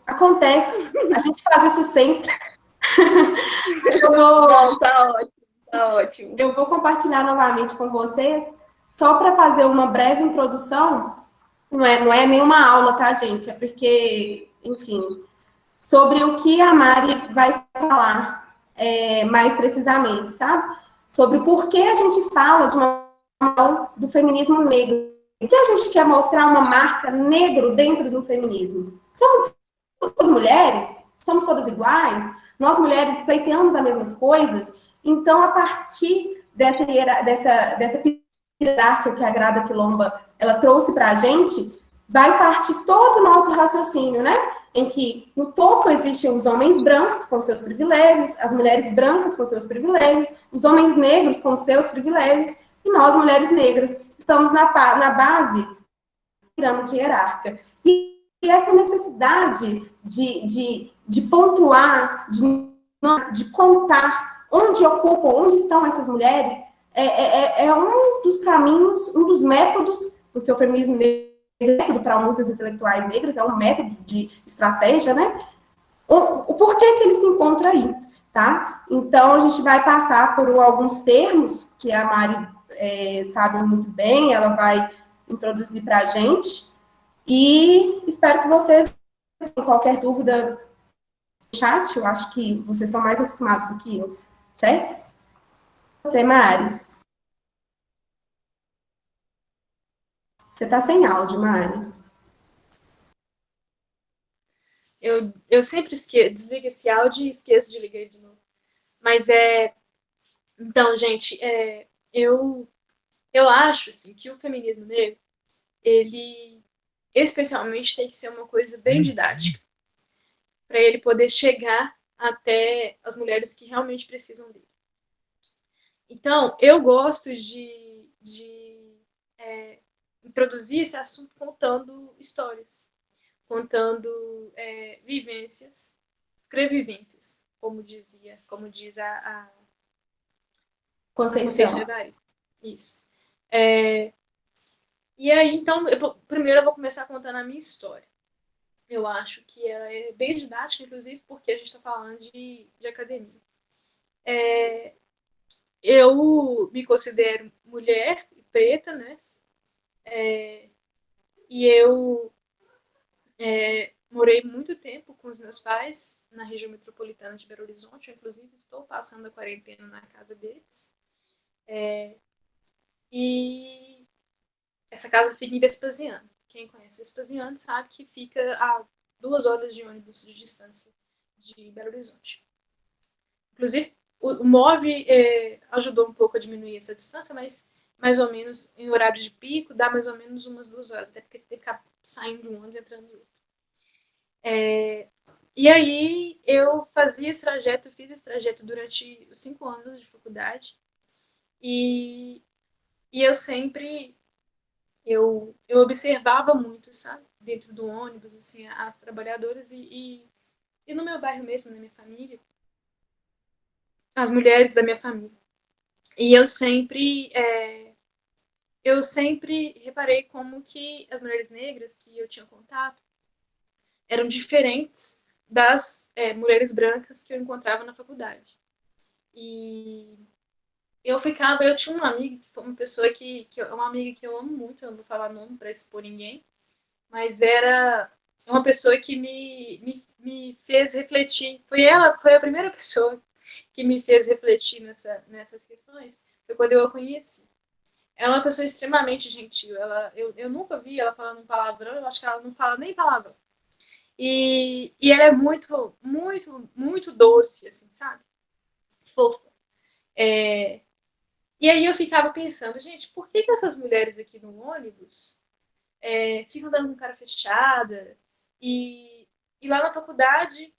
Acontece, a gente faz isso sempre. Não, tá ótimo, tá ótimo. Eu vou compartilhar novamente com vocês, só para fazer uma breve introdução. Não é nenhuma aula, tá, gente? É porque, enfim, sobre o que a Mari vai falar mais precisamente, sabe? Sobre por que a gente fala de uma do feminismo negro. Por que a gente quer mostrar uma marca negro dentro do feminismo? Somos todas mulheres, somos todas iguais, nós mulheres pleiteamos as mesmas coisas, então, a partir dessa hierarquia que a Grada Quilomba ela trouxe para a gente, vai partir todo o nosso raciocínio, né? Em que no topo existem os homens brancos com seus privilégios, as mulheres brancas com seus privilégios, os homens negros com seus privilégios, e nós, mulheres negras, estamos na base da pirâmide hierárquica. E essa necessidade de pontuar, de contar onde ocupam, onde estão essas mulheres, é um dos caminhos, um dos métodos, porque o feminismo negro método para muitas intelectuais negras, é um método de estratégia, né? O porquê que ele se encontra aí, tá? Então, a gente vai passar por alguns termos que a Mari sabe muito bem, ela vai introduzir para a gente, e espero que vocês, qualquer dúvida no chat, eu acho que vocês estão mais acostumados do que eu, certo? Você, Mari? Você está sem áudio, Mari. Eu sempre desligo esse áudio e esqueço de ligar de novo. Mas então, gente, eu acho assim, que o feminismo negro, ele especialmente tem que ser uma coisa bem didática, para ele poder chegar até as mulheres que realmente precisam dele. Então, eu gosto de introduzir esse assunto contando histórias, contando vivências, escrevivências, como diz a Conceição Evaristo. Isso. E aí, então, primeiro eu vou começar contando a minha história. Eu acho que ela é bem didática, inclusive porque a gente está falando de academia. Eu me considero mulher e preta, né? E eu morei muito tempo com os meus pais na região metropolitana de Belo Horizonte. Eu, inclusive, estou passando a quarentena na casa deles. E essa casa fica em Vespasiano. Quem conhece Vespasiano sabe que fica a 2 horas de ônibus de distância de Belo Horizonte. Inclusive, o MOVE ajudou um pouco a diminuir essa distância, mas mais ou menos em horário de pico dá mais ou menos umas 2 horas, até porque tem que ficar saindo de um ônibus e entrando em outro. E aí eu fazia esse trajeto, fiz esse trajeto durante os 5 anos de faculdade, e eu sempre eu observava muito, sabe, dentro do ônibus, assim, as trabalhadoras e no meu bairro mesmo, na minha família, as mulheres da minha família. E eu sempre reparei como que as mulheres negras que eu tinha contato eram diferentes das mulheres brancas que eu encontrava na faculdade. E eu tinha uma amiga que foi uma pessoa uma amiga que eu amo muito, eu não vou falar nome para expor ninguém, mas era uma pessoa que me fez refletir. Foi a primeira pessoa que me fez refletir nessas questões, foi quando eu a conheci. Ela é uma pessoa extremamente gentil. Eu nunca vi ela falando um palavrão, eu acho que ela não fala nem palavrão. E ela é muito, muito, muito doce, assim, sabe? Fofa. E aí eu ficava pensando, gente, por que essas mulheres aqui no ônibus ficam dando com cara fechada? E lá na faculdade,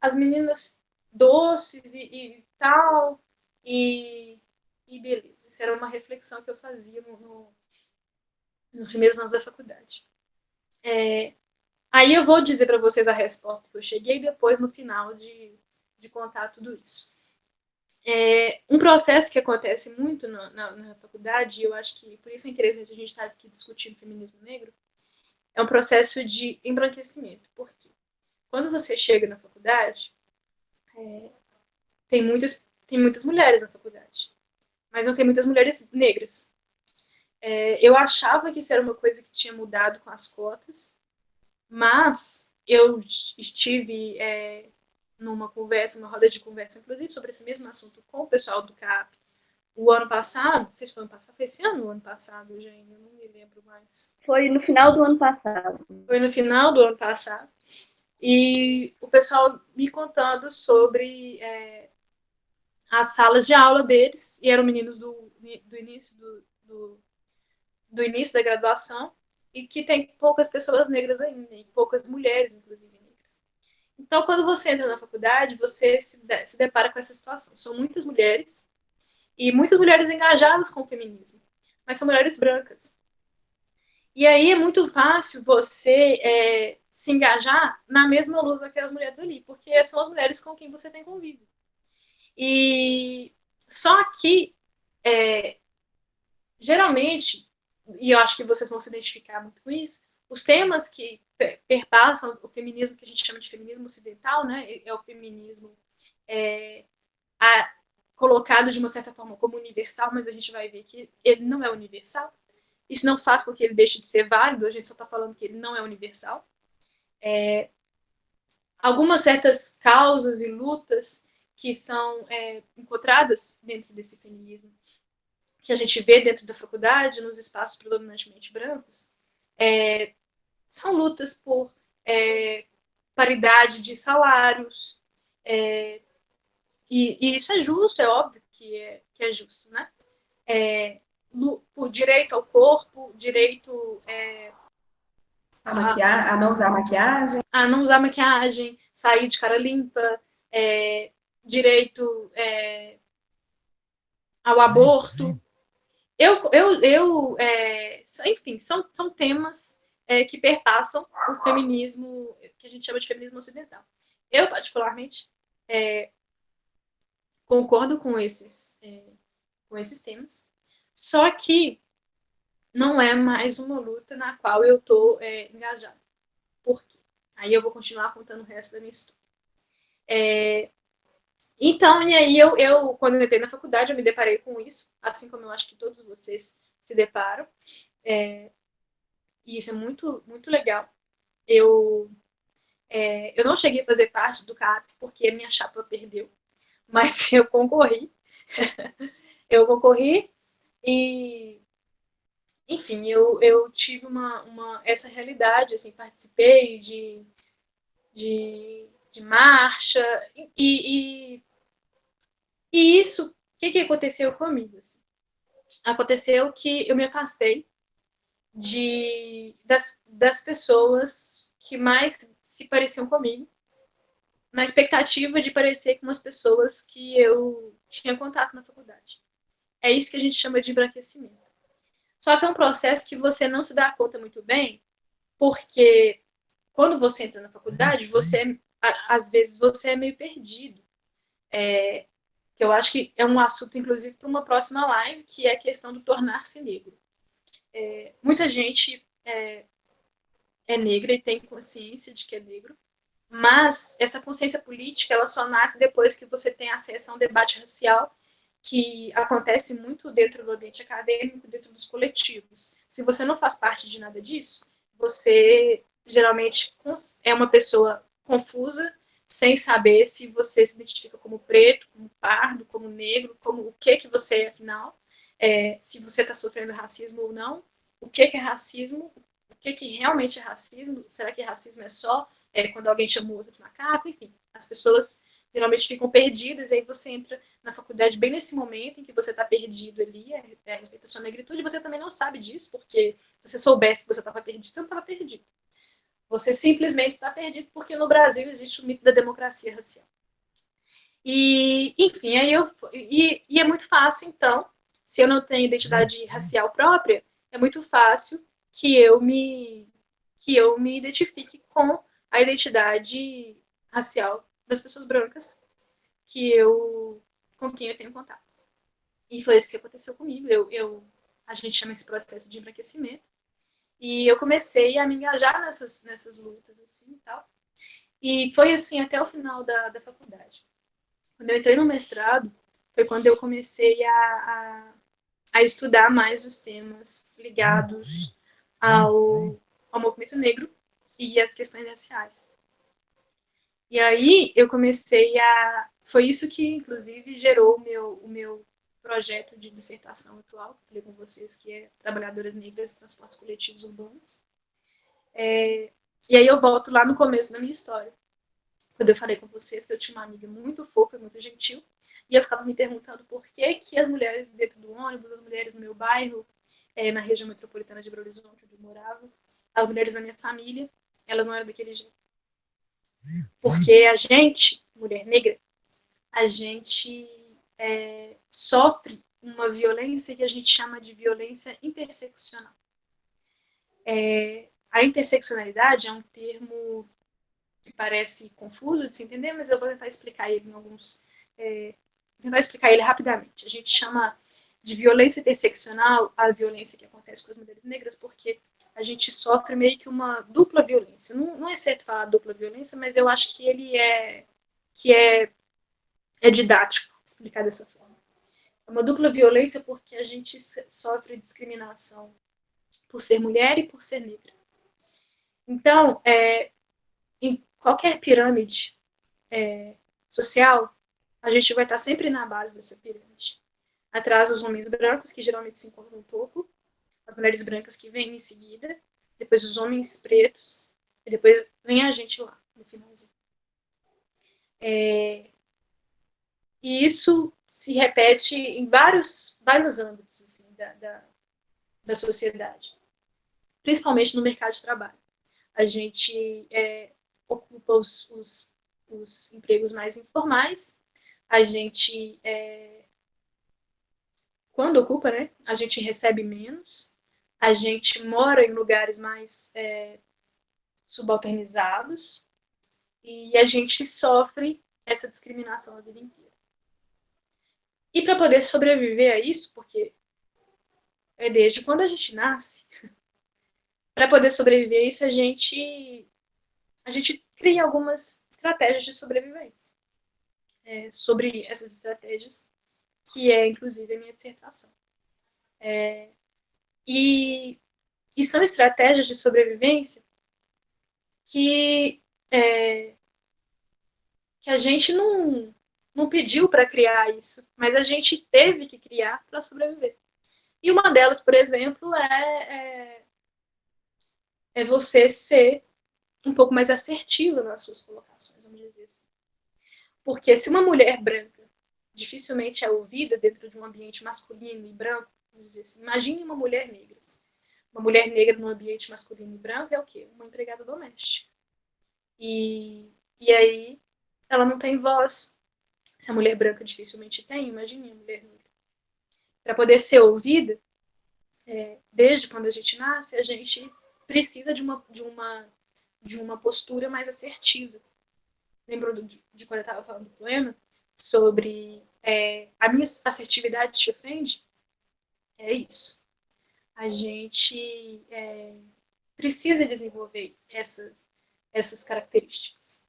as meninas doces e tal, e beleza. Isso era uma reflexão que eu fazia nos primeiros anos da faculdade. Aí eu vou dizer para vocês a resposta que eu cheguei depois, no final de contar tudo isso. Um processo que acontece muito na faculdade, e eu acho que por isso é interessante a gente estar aqui discutindo feminismo negro, é um processo de embranquecimento. Por quê? quando você chega na faculdade, tem muitas mulheres na faculdade, mas não tem muitas mulheres negras. Eu achava que isso era uma coisa que tinha mudado com as cotas, mas eu estive numa conversa, uma roda de conversa, inclusive, sobre esse mesmo assunto com o pessoal do CAP o ano passado. Não sei se foi ano passado, foi esse ano ou ano passado, gente, eu não me lembro mais. Foi no final do ano passado. Foi no final do ano passado. E o pessoal me contando sobre as salas de aula deles, e eram meninos do início do início da graduação, e que tem poucas pessoas negras ainda, e poucas mulheres, inclusive, negras. Então, quando você entra na faculdade, você se depara com essa situação. São muitas mulheres, e muitas mulheres engajadas com o feminismo, mas são mulheres brancas. E aí é muito fácil você se engajar na mesma luta que as mulheres ali, porque são as mulheres com quem você tem convívio. E só que, geralmente, e eu acho que vocês vão se identificar muito com isso, os temas que perpassam o feminismo, que a gente chama de feminismo ocidental, né, é o feminismo colocado de uma certa forma como universal, mas a gente vai ver que ele não é universal. Isso não faz com que ele deixe de ser válido, a gente só está falando que ele não é universal. Algumas certas causas e lutas que são encontradas dentro desse feminismo, que a gente vê dentro da faculdade, nos espaços predominantemente brancos, são lutas por paridade de salários, e isso é justo, é óbvio que é justo, né? Por direito ao corpo, direito a não usar maquiagem. A não usar maquiagem, sair de cara limpa, direito ao aborto. Enfim, são temas que perpassam o feminismo, que a gente chama de feminismo ocidental. Eu, particularmente, concordo com esses temas, só que não é mais uma luta na qual eu estou engajada. Por quê? Aí eu vou continuar contando o resto da minha história. Então, e aí quando eu entrei na faculdade, eu me deparei com isso, assim como eu acho que todos vocês se deparam. E isso é muito, muito legal. Eu não cheguei a fazer parte do CAP, porque a minha chapa perdeu, mas eu concorri. Eu concorri e, enfim, eu tive essa realidade, assim, participei de marcha, e isso, o que aconteceu comigo? Assim? Aconteceu que eu me afastei das pessoas que mais se pareciam comigo, na expectativa de parecer com as pessoas que eu tinha contato na faculdade. É isso que a gente chama de embranquecimento. Só que é um processo que você não se dá conta muito bem, porque quando você entra na faculdade, às vezes você é meio perdido. Que eu acho que é um assunto, inclusive, para uma próxima live, que é a questão do tornar-se negro. Muita gente é negra e tem consciência de que é negro, mas essa consciência política ela só nasce depois que você tem acesso a um debate racial que acontece muito dentro do ambiente acadêmico, dentro dos coletivos. Se você não faz parte de nada disso, você geralmente é uma pessoa confusa, sem saber se você se identifica como preto, como pardo, como negro, como o que você é, afinal, se você está sofrendo racismo ou não, o que é racismo, o que realmente é racismo, será que racismo é só quando alguém chama o outro de macaco, enfim, as pessoas geralmente ficam perdidas, e aí você entra na faculdade bem nesse momento em que você está perdido ali, a respeito da sua negritude, e você também não sabe disso, porque se você soubesse que você estava perdido, você não estava perdido. Você simplesmente está perdido porque no Brasil existe o mito da democracia racial. E, enfim, e é muito fácil, então, se eu não tenho identidade racial própria, é muito fácil que eu me identifique com a identidade racial das pessoas brancas com quem eu tenho contato. E foi isso que aconteceu comigo. A gente chama esse processo de embranquecimento. E eu comecei a me engajar nessas lutas, assim, e tal. E foi assim até o final da faculdade. Quando eu entrei no mestrado, foi quando eu comecei a estudar mais os temas ligados ao movimento negro e às questões raciais. E aí eu comecei a... Foi isso que, inclusive, gerou o meu projeto de dissertação atual, que eu falei com vocês, que é Trabalhadoras Negras e Transportes Coletivos Urbanos. E aí eu volto lá no começo da minha história. Quando eu falei com vocês que eu tinha uma amiga muito fofa, muito gentil, e eu ficava me perguntando por que as mulheres dentro do ônibus, as mulheres no meu bairro, na região metropolitana de Belo Horizonte, onde eu morava, as mulheres da minha família, elas não eram daquele jeito. Porque a gente, mulher negra, a gente sofre uma violência que a gente chama de violência interseccional. A interseccionalidade é um termo que parece confuso de se entender, mas eu vou tentar explicar ele tentar explicar ele rapidamente. A gente chama de violência interseccional a violência que acontece com as mulheres negras, porque a gente sofre meio que uma dupla violência. Não é certo falar dupla violência, mas eu acho que ele é didático explicar dessa forma. É uma dupla violência porque a gente sofre discriminação por ser mulher e por ser negra. Então, em qualquer pirâmide social, a gente vai estar sempre na base dessa pirâmide. Atrás os homens brancos, que geralmente se encontram um pouco, as mulheres brancas que vêm em seguida, depois os homens pretos, e depois vem a gente lá, no finalzinho. E isso se repete em vários âmbitos assim, da sociedade, principalmente no mercado de trabalho. A gente ocupa os empregos mais informais, a gente, quando ocupa, né, a gente recebe menos, a gente mora em lugares mais subalternizados e a gente sofre essa discriminação a vida inteira. E para poder sobreviver a isso, porque é desde quando a gente nasce, para poder sobreviver a isso, a gente cria algumas estratégias de sobrevivência. Sobre essas estratégias, que é, inclusive, a minha dissertação. E são estratégias de sobrevivência que a gente não pediu para criar isso, mas a gente teve que criar para sobreviver. E uma delas, por exemplo, é você ser um pouco mais assertiva nas suas colocações, vamos dizer assim. Porque se uma mulher branca dificilmente é ouvida dentro de um ambiente masculino e branco, vamos dizer assim, imagine uma mulher negra. Uma mulher negra num ambiente masculino e branco é o quê? Uma empregada doméstica. E aí ela não tem voz. Se a mulher branca dificilmente tem, imagine a mulher negra. Para poder ser ouvida, desde quando a gente nasce, a gente precisa de uma postura mais assertiva. Lembrou de quando eu estava falando do poema? Sobre a minha assertividade te ofende? É isso. A gente precisa desenvolver essas características.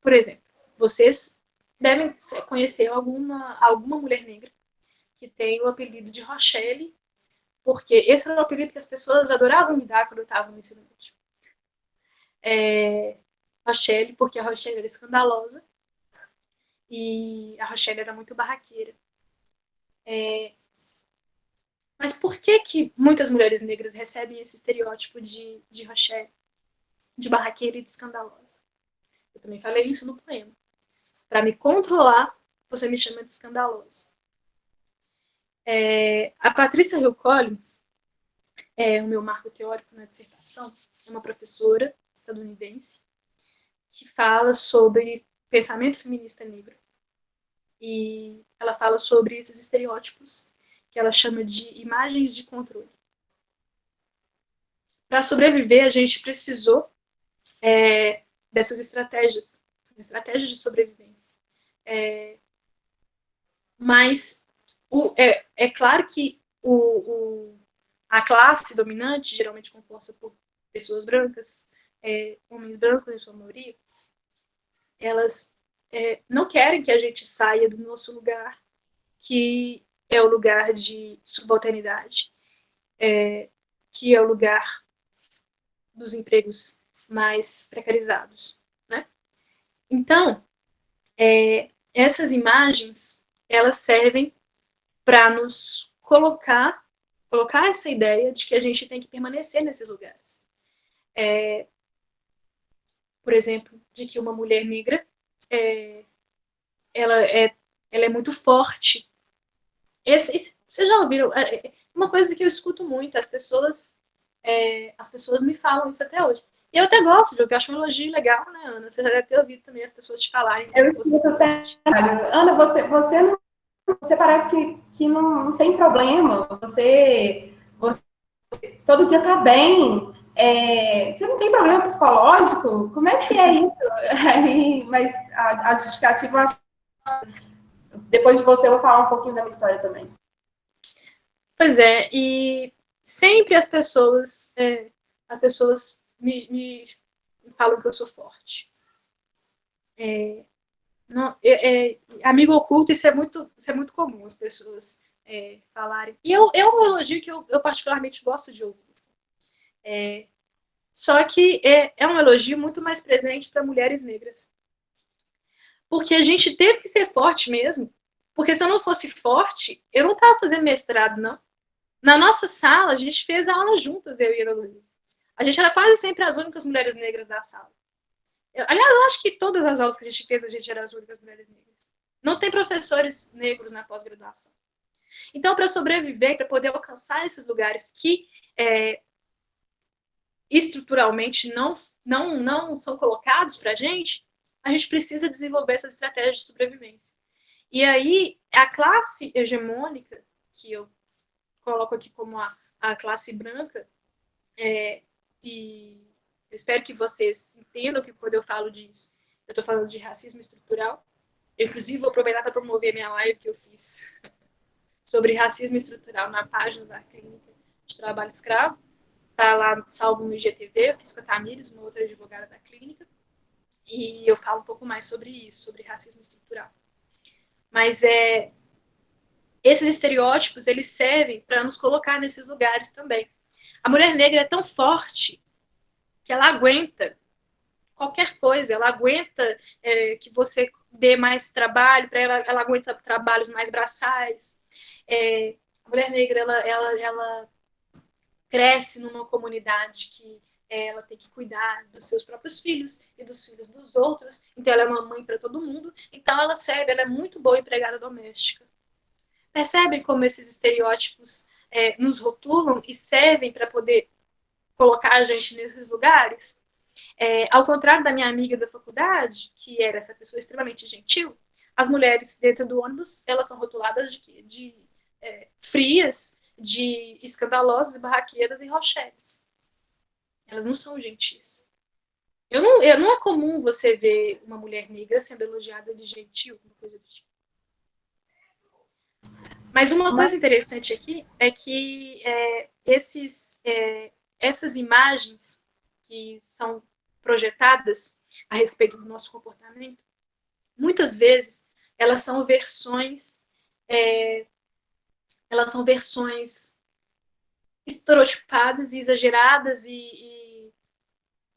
Por exemplo, vocês devem conhecer alguma mulher negra que tem o apelido de Rochelle, porque esse era o apelido que as pessoas adoravam me dar quando eu estava no ensino médio. Rochelle, porque a Rochelle era escandalosa e a Rochelle era muito barraqueira. Mas por que muitas mulheres negras recebem esse estereótipo de Rochelle, de barraqueira e de escandalosa? Eu também falei isso no poema. Para me controlar, você me chama de escandalosa. A Patrícia Hill Collins, o meu marco teórico na dissertação, é uma professora estadunidense que fala sobre pensamento feminista negro. E ela fala sobre esses estereótipos que ela chama de imagens de controle. Para sobreviver, a gente precisou dessas estratégias de sobrevivência. Mas é claro que a classe dominante, geralmente composta por pessoas brancas, homens brancos em sua maioria, elas não querem que a gente saia do nosso lugar, que é o lugar de subalternidade, que é o lugar dos empregos mais precarizados, né? Então, essas imagens, elas servem para nos colocar essa ideia de que a gente tem que permanecer nesses lugares. Por exemplo, de que uma mulher negra ela é muito forte. Vocês já ouviram? Uma coisa que eu escuto muito, as pessoas me falam isso até hoje. E eu até gosto de ouvir, acho um elogio legal, né, Ana? Você já deve ter ouvido também as pessoas te falarem. Eu escuto até. Ana, você parece que não tem problema. Você todo dia tá bem. Você não tem problema psicológico? Como é que é isso? Aí, mas a justificativa, eu acho. Depois de você, eu vou falar um pouquinho da minha história também. Pois é, e sempre as pessoas me falam que eu sou forte. Amigo oculto, isso é muito comum, as pessoas falarem. E é um elogio que eu particularmente gosto de ouvir. Só que é um elogio muito mais presente para mulheres negras. Porque a gente teve que ser forte mesmo. Porque se eu não fosse forte, eu não estava fazendo mestrado, não. Na nossa sala, a gente fez a aula juntas, eu e a Luísa. A gente era quase sempre as únicas mulheres negras da sala. Aliás, eu acho que todas as aulas que a gente fez, a gente era as únicas mulheres negras. Não tem professores negros na pós-graduação. Então, para sobreviver, para poder alcançar esses lugares que estruturalmente não são colocados para a gente precisa desenvolver essas estratégias de sobrevivência. E aí, a classe hegemônica, que eu coloco aqui como a classe branca, e eu espero que vocês entendam que quando eu falo disso, eu estou falando de racismo estrutural. Eu, inclusive, vou aproveitar para promover minha live que eu fiz sobre racismo estrutural na página da Clínica de Trabalho Escravo. Está lá salvo no IGTV, eu fiz com a Tamires, uma outra advogada da clínica, e eu falo um pouco mais sobre isso, sobre racismo estrutural. Mas esses estereótipos, eles servem para nos colocar nesses lugares também. A mulher negra é tão forte que ela aguenta qualquer coisa, ela aguenta que você dê mais trabalho para ela aguenta trabalhos mais braçais. A mulher negra, ela cresce numa comunidade que ela tem que cuidar dos seus próprios filhos e dos filhos dos outros, então ela é uma mãe para todo mundo, então ela é muito boa empregada doméstica. Percebem como esses estereótipos nos rotulam e servem para poder colocar a gente nesses lugares? Ao contrário da minha amiga da faculdade, que era essa pessoa extremamente gentil, as mulheres dentro do ônibus, elas são rotuladas de frias, de escandalosas, barraqueiras e rochedes. Elas não são gentis. Não é comum você ver uma mulher negra sendo elogiada de gentil, uma coisa do tipo. Mas uma coisa interessante aqui é que essas imagens que são projetadas a respeito do nosso comportamento, muitas vezes elas são versões estereotipadas e exageradas e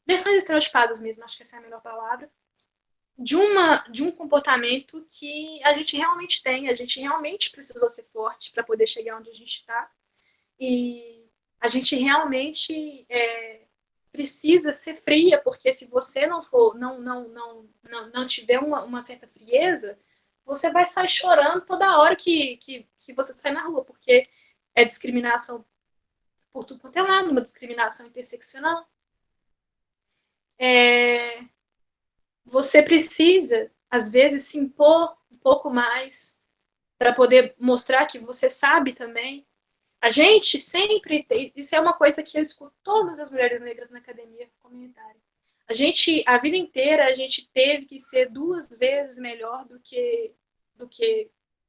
versões estereotipadas mesmo, acho que essa é a melhor palavra, de um comportamento que a gente realmente precisou ser forte para poder chegar onde a gente está, e a gente realmente precisa ser fria, porque se você não tiver uma certa frieza, você vai sair chorando toda hora que você sai na rua, porque é discriminação por tudo quanto é lado, uma discriminação interseccional. Você precisa, às vezes, se impor um pouco mais para poder mostrar que você sabe também. A gente sempre tem, isso é uma coisa que eu escuto todas as mulheres negras na academia comentarem. A vida inteira, a gente teve que ser 2 vezes melhor do que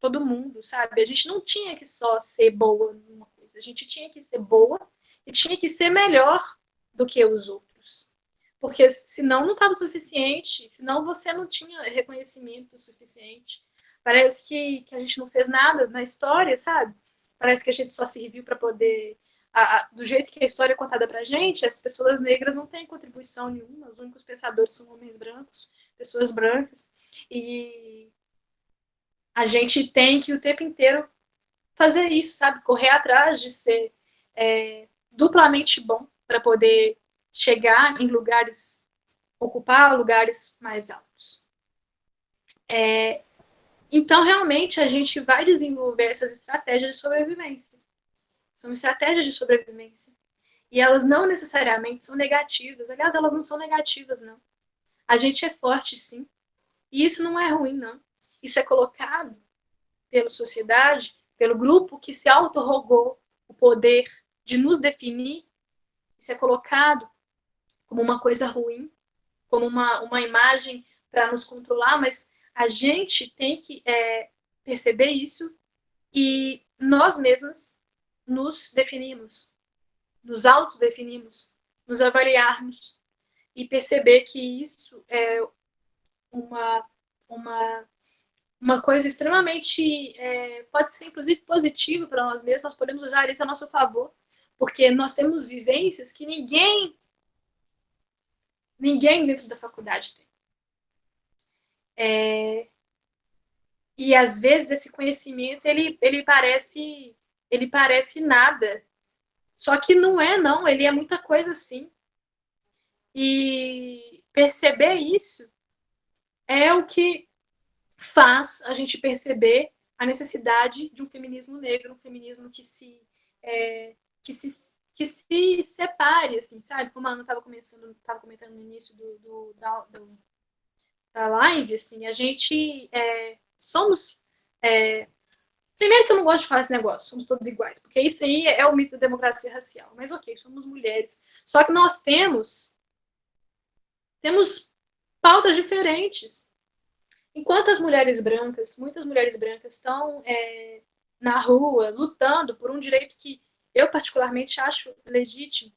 todo mundo, sabe? A gente não tinha que só ser boa numa coisa, a gente tinha que ser boa e tinha que ser melhor do que os outros. porque senão não estava suficiente, senão você não tinha reconhecimento suficiente. Parece que a gente não fez nada na história, sabe? Parece que a gente só serviu para poder... do jeito que a história é contada pra gente, as pessoas negras não têm contribuição nenhuma, os únicos pensadores são homens brancos, pessoas brancas, e a gente tem que o tempo inteiro fazer isso, sabe? Correr atrás de ser duplamente bom para poder chegar em lugares, ocupar lugares mais altos. Então, realmente, a gente vai desenvolver essas estratégias de sobrevivência. São estratégias de sobrevivência. E elas não necessariamente são negativas. Aliás, elas não são negativas, não. A gente é forte, sim. E isso não é ruim, não. Isso é colocado pela sociedade, pelo grupo que se autorrogou o poder de nos definir. Isso é colocado como uma coisa ruim, como uma imagem para nos controlar, mas a gente tem que perceber isso e nós mesmos nos definimos, nos autodefinimos, nos avaliarmos e perceber que isso é uma coisa extremamente, pode ser inclusive positiva para nós mesmos, nós podemos usar isso a nosso favor, porque nós temos vivências que ninguém dentro da faculdade tem. E às vezes esse conhecimento ele parece nada, só que não é, não, ele é muita coisa sim. E perceber isso é o que faz a gente perceber a necessidade de um feminismo negro, um feminismo que se separe, assim, sabe? Como a Ana estava comentando no início da live, assim, a gente somos... primeiro que eu não gosto de falar esse negócio, somos todos iguais, porque isso aí é o mito da democracia racial. Mas ok, somos mulheres. Só que nós temos pautas diferentes. Enquanto as mulheres brancas, muitas mulheres brancas estão na rua, lutando por um direito que eu particularmente acho legítimo,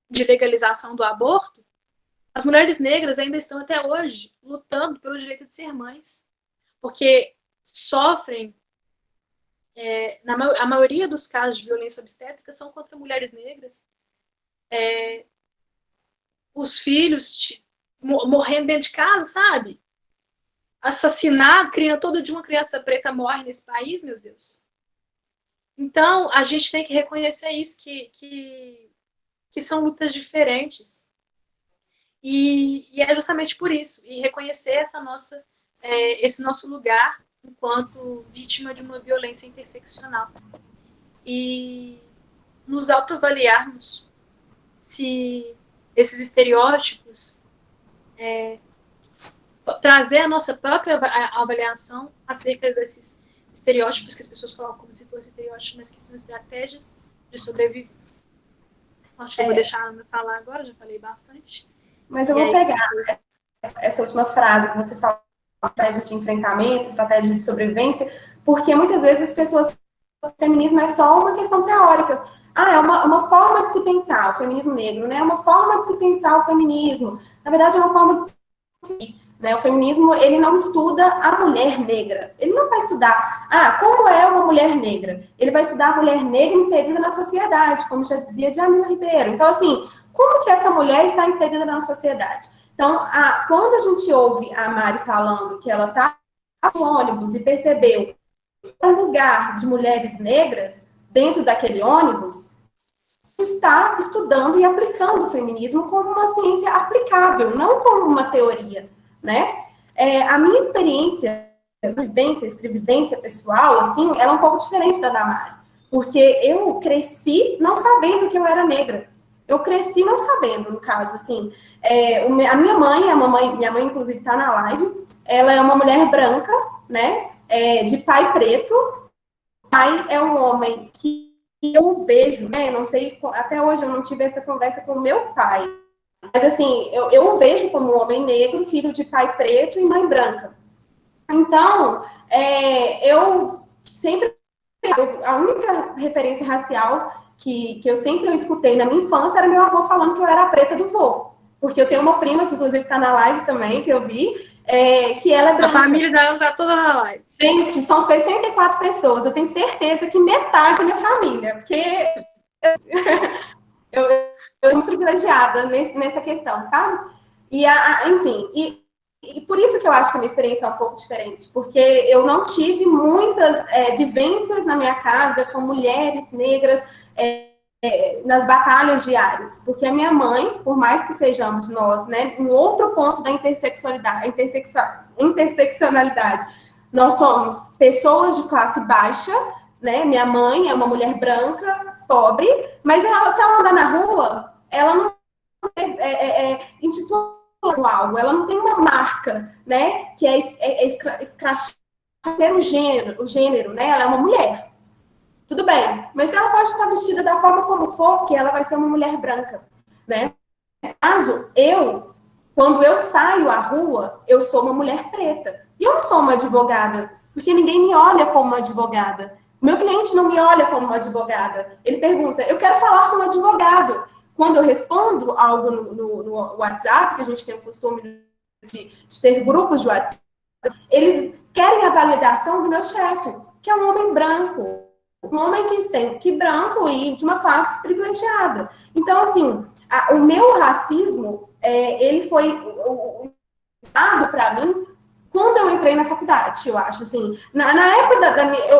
de legalização do aborto, as mulheres negras ainda estão até hoje lutando pelo direito de ser mães, porque sofrem, a maioria dos casos de violência obstétrica são contra mulheres negras, os filhos morrendo dentro de casa, sabe? Assassinado, toda de uma criança preta morre nesse país, meu Deus. Então, a gente tem que reconhecer isso, que são lutas diferentes. E é justamente por isso, e reconhecer esse nosso lugar enquanto vítima de uma violência interseccional. E nos autoavaliarmos se esses estereótipos, trazer a nossa própria avaliação acerca desses estereótipos que as pessoas falam como se fossem estereótipos, mas que são estratégias de sobrevivência. Acho que eu vou deixar a Ana falar agora, já falei bastante. Mas eu vou pegar essa última frase que você falou, estratégia de enfrentamento, estratégia de sobrevivência, porque muitas vezes as pessoas, o feminismo é só uma questão teórica. É uma forma de se pensar o feminismo negro, né? É uma forma de se pensar o feminismo. Na verdade, é uma forma de se... Né? O feminismo, ele não estuda a mulher negra. Ele não vai estudar, como é uma mulher negra. Ele vai estudar a mulher negra inserida na sociedade, como já dizia Djamila Ribeiro. Então, assim, como que essa mulher está inserida na sociedade? Então, quando a gente ouve a Mari falando que ela está no ônibus e percebeu um lugar de mulheres negras dentro daquele ônibus, está estudando e aplicando o feminismo como uma ciência aplicável, não como uma teoria, né? A minha experiência, escrevivência pessoal, assim, ela é um pouco diferente da Mari, porque eu cresci não sabendo que eu era negra. Eu cresci não sabendo, no caso, assim. A minha mãe, inclusive, está na live, ela é uma mulher branca, né? De pai preto. O pai é um homem que eu vejo, né? Não sei, até hoje eu não tive essa conversa com o meu pai. Mas, assim, eu o vejo como um homem negro, filho de pai preto e mãe branca. Então, eu sempre... A única referência racial que eu sempre escutei na minha infância era meu avô falando que eu era a preta do vô, porque eu tenho uma prima, que inclusive está na live também, que eu vi, que ela é branca. A família dela está toda na live. Gente, são 64 pessoas, eu tenho certeza que metade é minha família, porque eu sou privilegiada nessa questão, sabe? E, enfim, e por isso que eu acho que a minha experiência é um pouco diferente, porque eu não tive muitas vivências na minha casa com mulheres negras nas batalhas diárias, porque a minha mãe, por mais que sejamos nós, né, um outro ponto da interseccionalidade, nós somos pessoas de classe baixa, né, minha mãe é uma mulher branca, pobre, mas se ela andar na rua, ela não intitula algo, ela não tem uma marca, né, que escrachar o gênero, né, ela é uma mulher. Tudo bem, mas ela pode estar vestida da forma como for, que ela vai ser uma mulher branca, né? No caso, quando eu saio à rua, eu sou uma mulher preta. E eu não sou uma advogada, porque ninguém me olha como uma advogada. Meu cliente não me olha como uma advogada. Ele pergunta, eu quero falar com um advogado. Quando eu respondo algo no WhatsApp, que a gente tem o costume de ter grupos de WhatsApp, eles querem a validação do meu chefe, que é um homem branco. Um homem que branco e de uma classe privilegiada. Então, assim, o meu racismo, ele foi usado para mim quando eu entrei na faculdade, eu acho, assim. Na época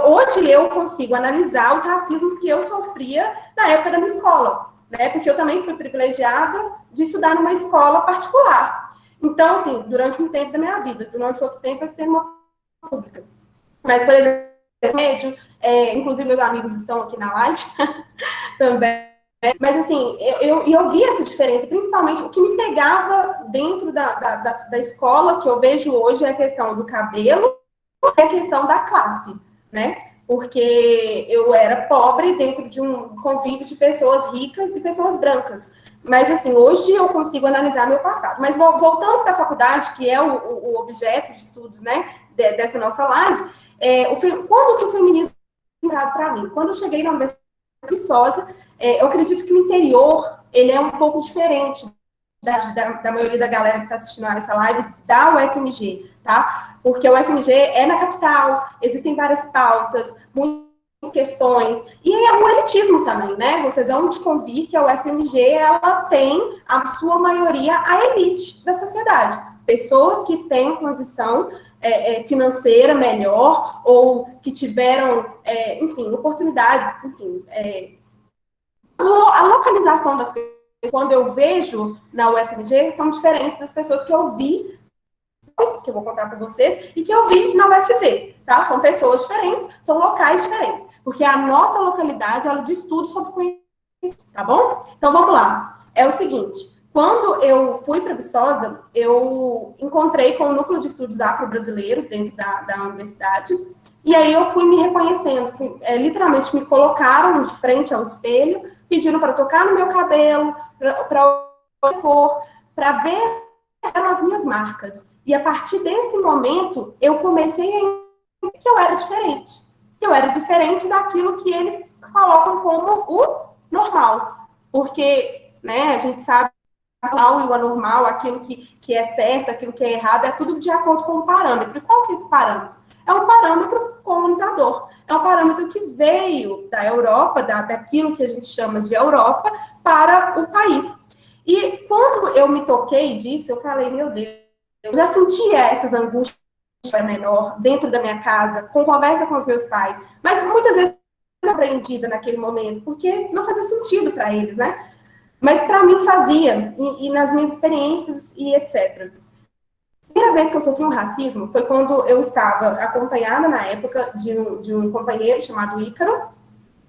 hoje eu consigo analisar os racismos que eu sofria na época da minha escola, né? Porque eu também fui privilegiada de estudar numa escola particular. Então, assim, durante um tempo da minha vida, durante outro tempo eu estudei numa pública. Mas, por exemplo, médio, inclusive meus amigos estão aqui na live também, mas assim, eu vi essa diferença, principalmente o que me pegava dentro da escola, que eu vejo hoje, é a questão do cabelo e a questão da classe, né? Porque eu era pobre dentro de um convívio de pessoas ricas e pessoas brancas. Mas, assim, hoje eu consigo analisar meu passado. Mas, voltando para a faculdade, que é o objeto de estudos, né, dessa nossa live, quando que o feminismo para mim? Quando eu cheguei na Universidade de Viçosa, eu acredito que o interior, ele é um pouco diferente da maioria da galera que está assistindo a essa live, da UFMG, tá? Porque a UFMG é na capital, existem várias pautas, muitas questões, e é um elitismo também, né? Vocês vão te convir que a UFMG, ela tem, a sua maioria, a elite da sociedade. Pessoas que têm condição financeira melhor, ou que tiveram, enfim, oportunidades, enfim, a localização das pessoas, quando eu vejo na UFMG, são diferentes das pessoas que eu vi, que eu vou contar para vocês, e que eu vi na UFV, tá? São pessoas diferentes, são locais diferentes, porque a nossa localidade, ela diz tudo sobre conhecimento, tá bom? Então, vamos lá. É o seguinte, quando eu fui para Viçosa, eu encontrei com o Núcleo de Estudos Afro-Brasileiros dentro da universidade, e aí eu fui me reconhecendo, literalmente me colocaram de frente ao espelho, pedindo para tocar no meu cabelo, para cor, para ver as minhas marcas. E a partir desse momento, eu comecei a entender que eu era diferente. Que eu era diferente daquilo que eles colocam como o normal. Porque, né, a gente sabe o normal e o anormal, aquilo que é certo, aquilo que é errado, é tudo de acordo com o parâmetro. E qual que é esse parâmetro? É um parâmetro colonizador. É um parâmetro que veio da Europa, daquilo que a gente chama de Europa, para o país. E quando eu me toquei disso, eu falei, meu Deus, eu já sentia essas angústias menor dentro da minha casa, com conversa com os meus pais, mas muitas vezes apreendida naquele momento, porque não fazia sentido para eles, né? Mas para mim fazia, e nas minhas experiências e etc. A primeira vez que eu sofri um racismo foi quando eu estava acompanhada, na época, de um companheiro chamado Ícaro,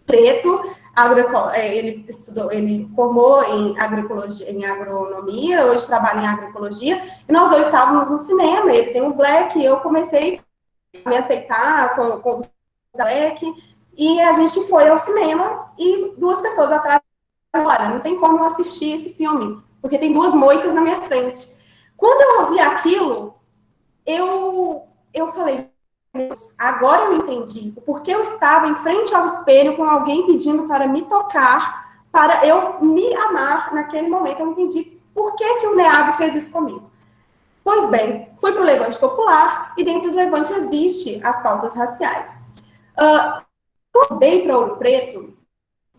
preto, ele formou em agronomia, hoje trabalha em agroecologia, e nós dois estávamos no cinema, ele tem um black, e eu comecei a me aceitar com o black, e a gente foi ao cinema, e duas pessoas atrás falaram, olha, não tem como eu assistir esse filme, porque tem duas moicas na minha frente. Quando eu ouvi aquilo, eu falei, agora eu entendi o porquê eu estava em frente ao espelho com alguém pedindo para me tocar, para eu me amar naquele momento. Eu entendi Por que que o NEAB fez isso comigo? Pois bem, fui para o Levante Popular e dentro do Levante existe as pautas raciais. Mudei para Ouro Preto,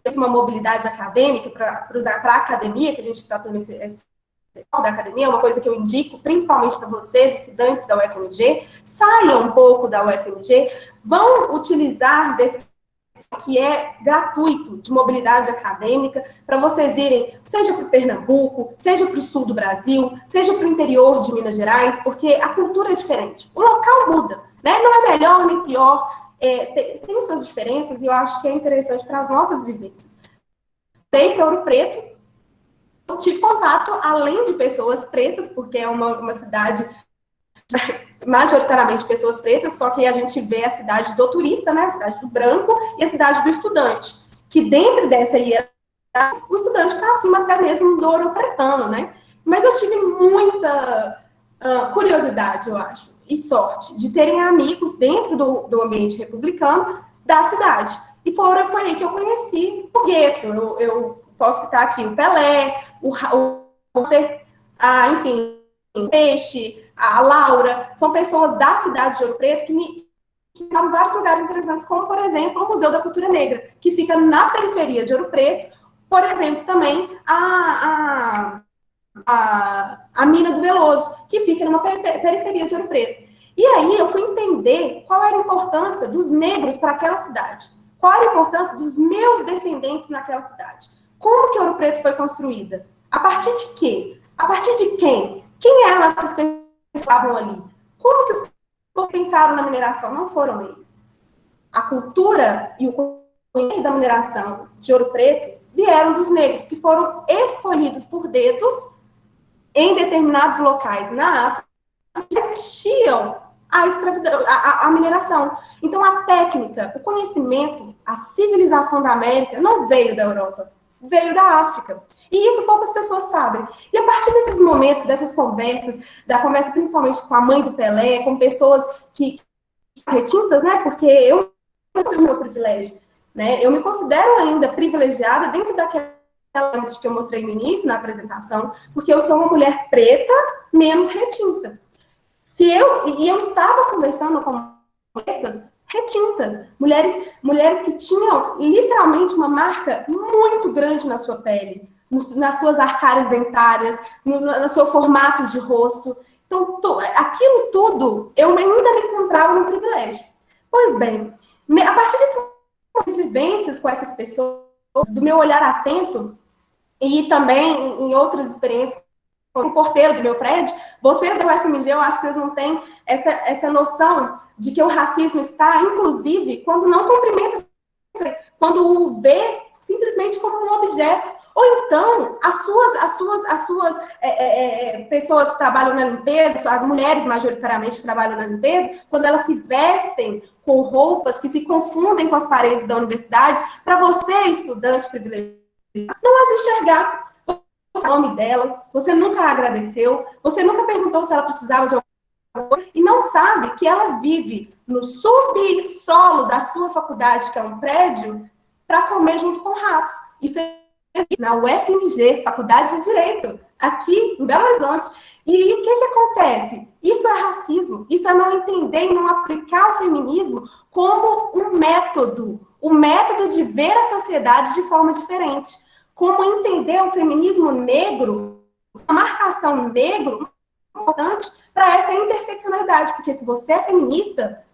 fiz uma mobilidade acadêmica para a academia, que a gente está tendo esse da academia, é uma coisa que eu indico, principalmente para vocês, estudantes da UFMG, saiam um pouco da UFMG, vão utilizar desse que é gratuito, de mobilidade acadêmica, para vocês irem, seja para o Pernambuco, seja para o sul do Brasil, seja para o interior de Minas Gerais, porque a cultura é diferente, o local muda, né? Não é melhor nem pior, tem suas diferenças e eu acho que é interessante para as nossas vivências. Dei para Ouro Preto, eu tive contato, além de pessoas pretas, porque é uma cidade majoritariamente pessoas pretas, só que a gente vê a cidade do turista, né, a cidade do branco e a cidade do estudante, que dentro dessa hierarquia, o estudante está acima até mesmo do ouropretano, né? Mas eu tive muita curiosidade, eu acho, e sorte, de terem amigos dentro do ambiente republicano da cidade. E foi aí que eu conheci o gueto. Eu posso citar aqui o Pelé, enfim, o Peixe, a Laura, são pessoas da cidade de Ouro Preto que estão em vários lugares interessantes, como, por exemplo, o Museu da Cultura Negra, que fica na periferia de Ouro Preto, por exemplo, também a Mina do Veloso, que fica numa periferia de Ouro Preto. E aí eu fui entender qual era a importância dos negros para aquela cidade, qual era a importância dos meus descendentes naquela cidade. Como que Ouro Preto foi construída? A partir de quê? A partir de quem? Quem eram essas pessoas que estavam ali? Como que os pessoas pensaram na mineração? Não foram eles. A cultura e o conhecimento da mineração de Ouro Preto vieram dos negros, que foram escolhidos por dedos em determinados locais na África, que existiam a escravidão, a mineração. Então, a técnica, o conhecimento, a civilização da América não veio da Europa, veio da África. E isso poucas pessoas sabem. E a partir desses momentos, dessas conversas, da conversa principalmente com a mãe do Pelé, com pessoas que retintas, né? Porque eu tenho o meu privilégio, né? Eu me considero ainda privilegiada dentro daquela que eu mostrei no início, na apresentação, porque eu sou uma mulher preta, menos retinta. Eu estava conversando com pretas retintas, mulheres que tinham literalmente uma marca muito grande na sua pele, nas suas arcárias dentárias, no seu formato de rosto. Então, aquilo tudo, eu ainda me encontrava no privilégio. Pois bem, a partir dessas vivências com essas pessoas, do meu olhar atento, e também em outras experiências, como porteiro do meu prédio, vocês da UFMG, eu acho que vocês não têm essa noção de que o racismo está, inclusive, quando não cumprimenta, quando o vê simplesmente como um objeto. Ou então, as suas pessoas que trabalham na limpeza, as mulheres majoritariamente trabalham na limpeza, quando elas se vestem com roupas que se confundem com as paredes da universidade, para você, estudante privilegiado, não as enxergar. O nome delas, você nunca agradeceu, você nunca perguntou se ela precisava de alguma coisa, e não sabe que ela vive no subsolo da sua faculdade, que é um prédio, para comer junto com ratos. Isso é na UFMG, Faculdade de Direito, aqui em Belo Horizonte. E o que acontece? Isso é racismo, isso é não entender e não aplicar o feminismo como um método, o método de ver a sociedade de forma diferente. Como entender o feminismo negro, a marcação negro, importante para essa interseccionalidade, porque se você é feminista,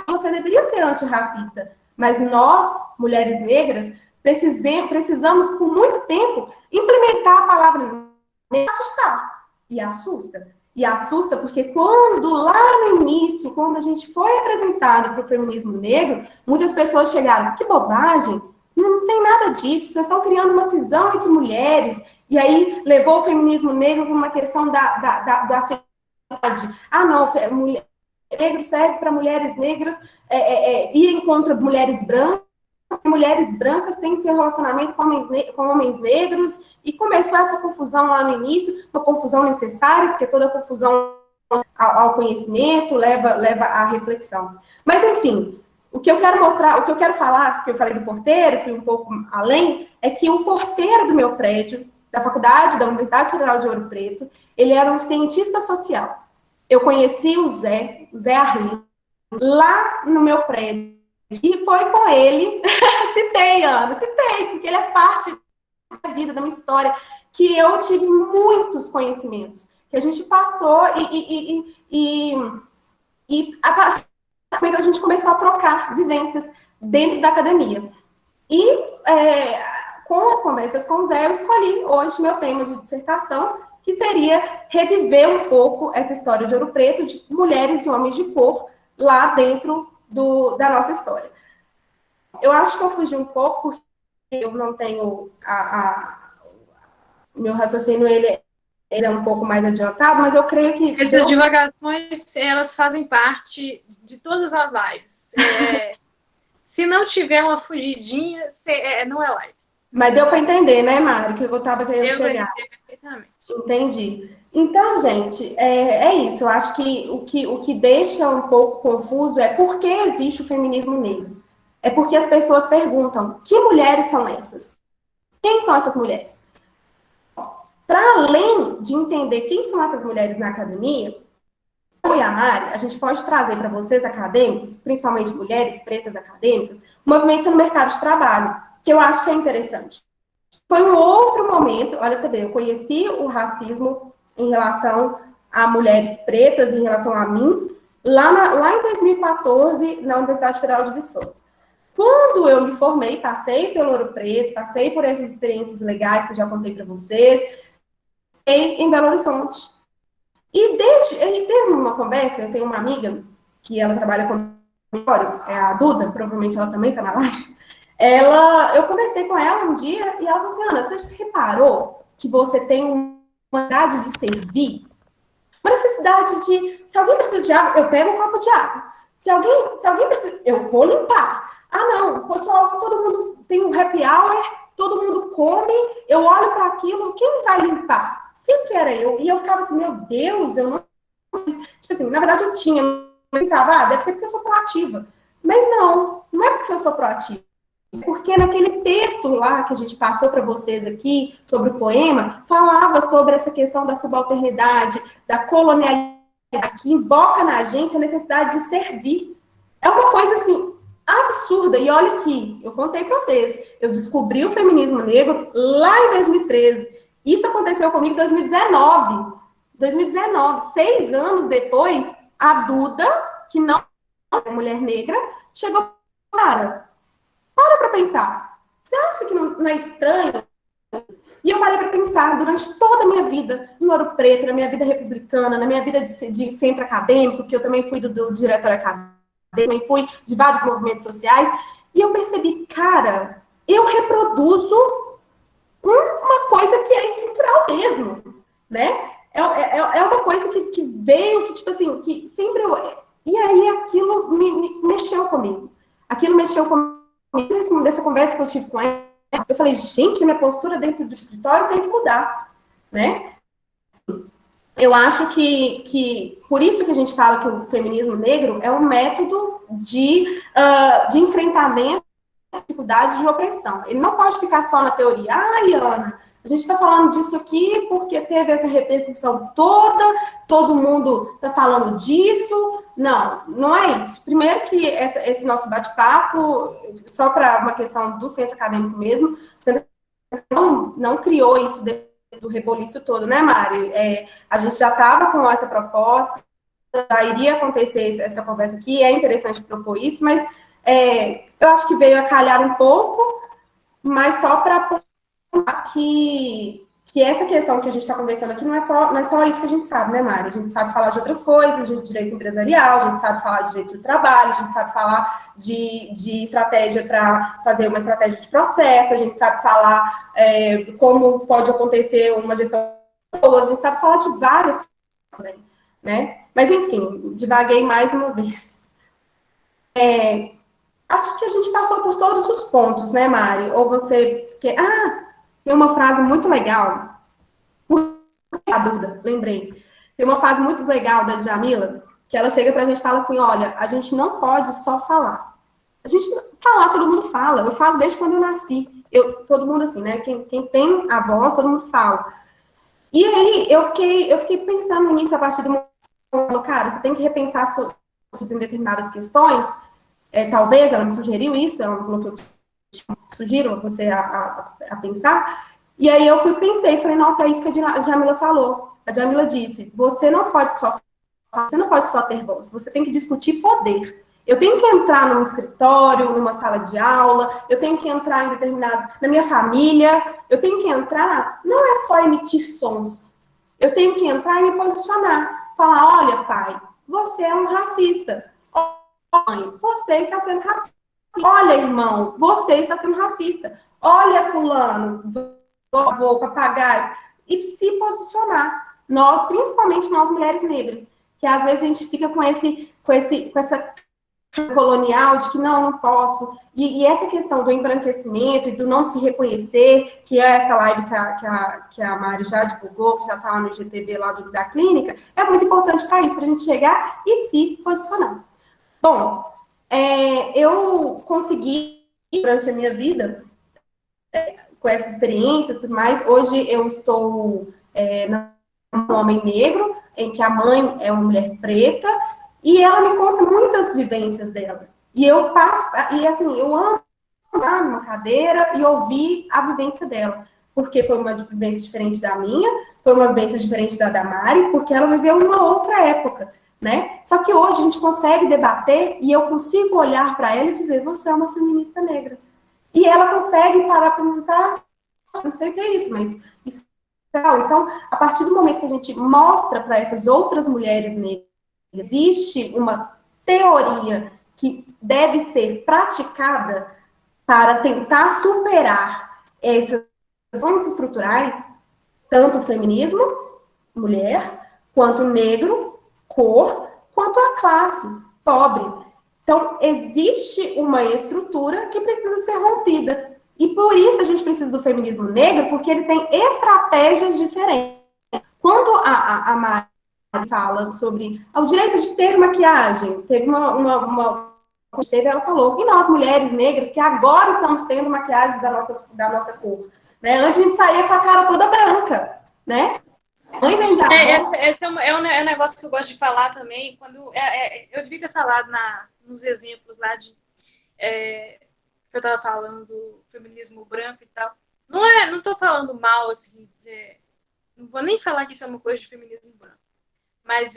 você deveria ser antirracista, mas nós, mulheres negras, precisamos, por muito tempo, implementar a palavra negra, assustar, e assusta. E assusta porque quando, lá no início, quando a gente foi apresentado para o feminismo negro, muitas pessoas chegaram, que bobagem, não tem nada disso, vocês estão criando uma cisão entre mulheres, e aí levou o feminismo negro para uma questão da afetividade. Ah, não, negro serve para mulheres negras irem contra mulheres brancas têm seu relacionamento com homens negros, e começou essa confusão lá no início, uma confusão necessária, porque toda confusão ao conhecimento leva à reflexão. Mas, enfim, o que eu quero mostrar, o que eu quero falar, que eu falei do porteiro, fui um pouco além, é que o porteiro do meu prédio, da faculdade da Universidade Federal de Ouro Preto. Ele era um cientista social. Eu conheci o Zé Arlindo, lá no meu prédio. E foi com ele, citei, Ana, porque ele é parte da minha vida, da minha história, que eu tive muitos conhecimentos, que a gente passou e a partir do momento a gente começou a trocar vivências dentro da academia. E com as conversas com o Zé, eu escolhi hoje meu tema de dissertação, que seria reviver um pouco essa história de Ouro Preto, de mulheres e homens de cor, lá dentro da nossa história. Eu acho que eu fugi um pouco, porque eu não tenho meu raciocínio, ele é um pouco mais adiantado, mas eu creio que... Essas divagações, elas fazem parte de todas as lives. Se não tiver uma fugidinha, não é live. Mas deu para entender, né, Mari, que eu estava querendo chegar. Eu entendi perfeitamente. Entendi. Então, gente, é isso. Eu acho que o que deixa um pouco confuso é por que existe o feminismo negro. É porque as pessoas perguntam, que mulheres são essas? Quem são essas mulheres? Para além de entender quem são essas mulheres na academia, eu e a Mari, a gente pode trazer para vocês, acadêmicos, principalmente mulheres pretas acadêmicas, uma vivência no mercado de trabalho, que eu acho que é interessante. Foi um outro momento, olha você ver, eu conheci o racismo em relação a mulheres pretas, em relação a mim, lá em 2014, na Universidade Federal de Viçosa. Quando eu me formei, passei pelo Ouro Preto, passei por essas experiências legais que eu já contei para vocês, em Belo Horizonte. E teve uma conversa, eu tenho uma amiga, que ela trabalha com é a Duda, provavelmente ela também está na live. Eu conversei com ela um dia e ela falou assim, Ana, você já reparou que você tem uma necessidade de servir? Uma necessidade de, se alguém precisa de água, eu pego um copo de água. Se alguém precisa, eu vou limpar. Ah, não, pessoal, todo mundo tem um happy hour, todo mundo come, eu olho para aquilo, quem vai limpar? Sempre era eu. E eu ficava assim, meu Deus, eu não... Tipo assim, na verdade eu tinha, eu pensava, deve ser porque eu sou proativa. Mas não é porque eu sou proativa. Porque naquele texto lá que a gente passou para vocês aqui, sobre o poema, falava sobre essa questão da subalternidade, da colonialidade, que invoca na gente a necessidade de servir. É uma coisa, assim, absurda. E olha aqui, eu contei para vocês, eu descobri o feminismo negro lá em 2013. Isso aconteceu comigo em 2019. 6 anos depois, a Duda, que não é mulher negra, chegou para pensar. Você acha que não é estranho? E eu parei para pensar durante toda a minha vida em Ouro Preto, na minha vida republicana, na minha vida de centro acadêmico, que eu também fui do diretor acadêmico, também fui de vários movimentos sociais, e eu percebi, cara, eu reproduzo uma coisa que é estrutural mesmo, né? É uma coisa que veio, que tipo assim, que sempre... E aí aquilo me mexeu comigo. Aquilo mexeu comigo. Dessa conversa que eu tive com ela, eu falei, gente, minha postura dentro do escritório tem que mudar, né? Eu acho que por isso que a gente fala que o feminismo negro é um método de enfrentamento de dificuldades de opressão. Ele não pode ficar só na teoria. Ana, a gente está falando disso aqui porque teve essa repercussão toda, todo mundo está falando disso. Não é isso. Primeiro que esse nosso bate-papo, só para uma questão do centro acadêmico mesmo, o centro não criou isso do reboliço todo, né, Mari? A gente já estava com essa proposta, já iria acontecer essa conversa aqui, é interessante propor isso, mas eu acho que veio a calhar um pouco, mas só para que essa questão que a gente está conversando aqui não é só isso que a gente sabe, né, Mari? A gente sabe falar de outras coisas, de direito empresarial, a gente sabe falar de direito do trabalho, a gente sabe falar de estratégia para fazer uma estratégia de processo, a gente sabe falar como pode acontecer uma gestão de pessoas, a gente sabe falar de várias coisas, né? Mas, enfim, divaguei mais uma vez. Acho que a gente passou por todos os pontos, né, Mari? Ou você... tem uma frase muito legal. A Duda, lembrei. Tem uma frase muito legal da Djamila, que ela chega pra gente e fala assim, olha, a gente não pode só falar. A gente falar, todo mundo fala. Eu falo desde quando eu nasci. todo mundo assim, né? Quem tem a voz, todo mundo fala. E aí eu fiquei pensando nisso a partir do momento, cara, você tem que repensar suas em determinadas questões. Talvez ela me sugeriu isso, ela falou que eu sugiro você a pensar. E aí eu pensei, falei, nossa, é isso que a Djamila falou. A Djamila disse, você não pode só ter voz, você tem que discutir poder. Eu tenho que entrar num escritório, numa sala de aula, eu tenho que entrar em determinados, na minha família, eu tenho que entrar, não é só emitir sons. Eu tenho que entrar e me posicionar. Falar, olha, pai, você é um racista. Mãe, você está sendo racista. Olha, irmão, você está sendo racista. Olha, fulano, vou papagaio. E se posicionar. Nós, principalmente nós, mulheres negras, que às vezes a gente fica com essa colonial de que não posso. E essa questão do embranquecimento e do não se reconhecer, que é essa live que a Mari já divulgou, que já está lá no IGTV lá da clínica, é muito importante para isso, para a gente chegar e se posicionar. Bom, eu consegui, durante a minha vida, com essas experiências e tudo mais, hoje eu estou num homem negro, em que a mãe é uma mulher preta, e ela me conta muitas vivências dela. E eu eu amo lá numa cadeira e ouvir a vivência dela, porque foi uma vivência diferente da minha, foi uma vivência diferente da Mari, porque ela viveu uma outra época, né? Só que hoje a gente consegue debater e eu consigo olhar para ela e dizer, você é uma feminista negra. E ela consegue parar para pensar, não sei o que é isso, mas isso é legal. Então, a partir do momento que a gente mostra para essas outras mulheres negras, existe uma teoria que deve ser praticada para tentar superar essas questões estruturais, tanto o feminismo, mulher, quanto o negro, cor, quanto a classe, pobre. Então, existe uma estrutura que precisa ser rompida. E por isso a gente precisa do feminismo negro, porque ele tem estratégias diferentes. Quando a Mari fala sobre o direito de ter maquiagem, teve ela falou, e nós, mulheres negras, que agora estamos tendo maquiagens da nossa cor. Né? Antes a gente saía com a cara toda branca, né? Mãe vem de esse é um negócio que eu gosto de falar também. Eu devia ter falado nos exemplos lá que eu estava falando do feminismo branco e tal. Não estou falando mal, assim, não vou nem falar que isso é uma coisa de feminismo branco. Mas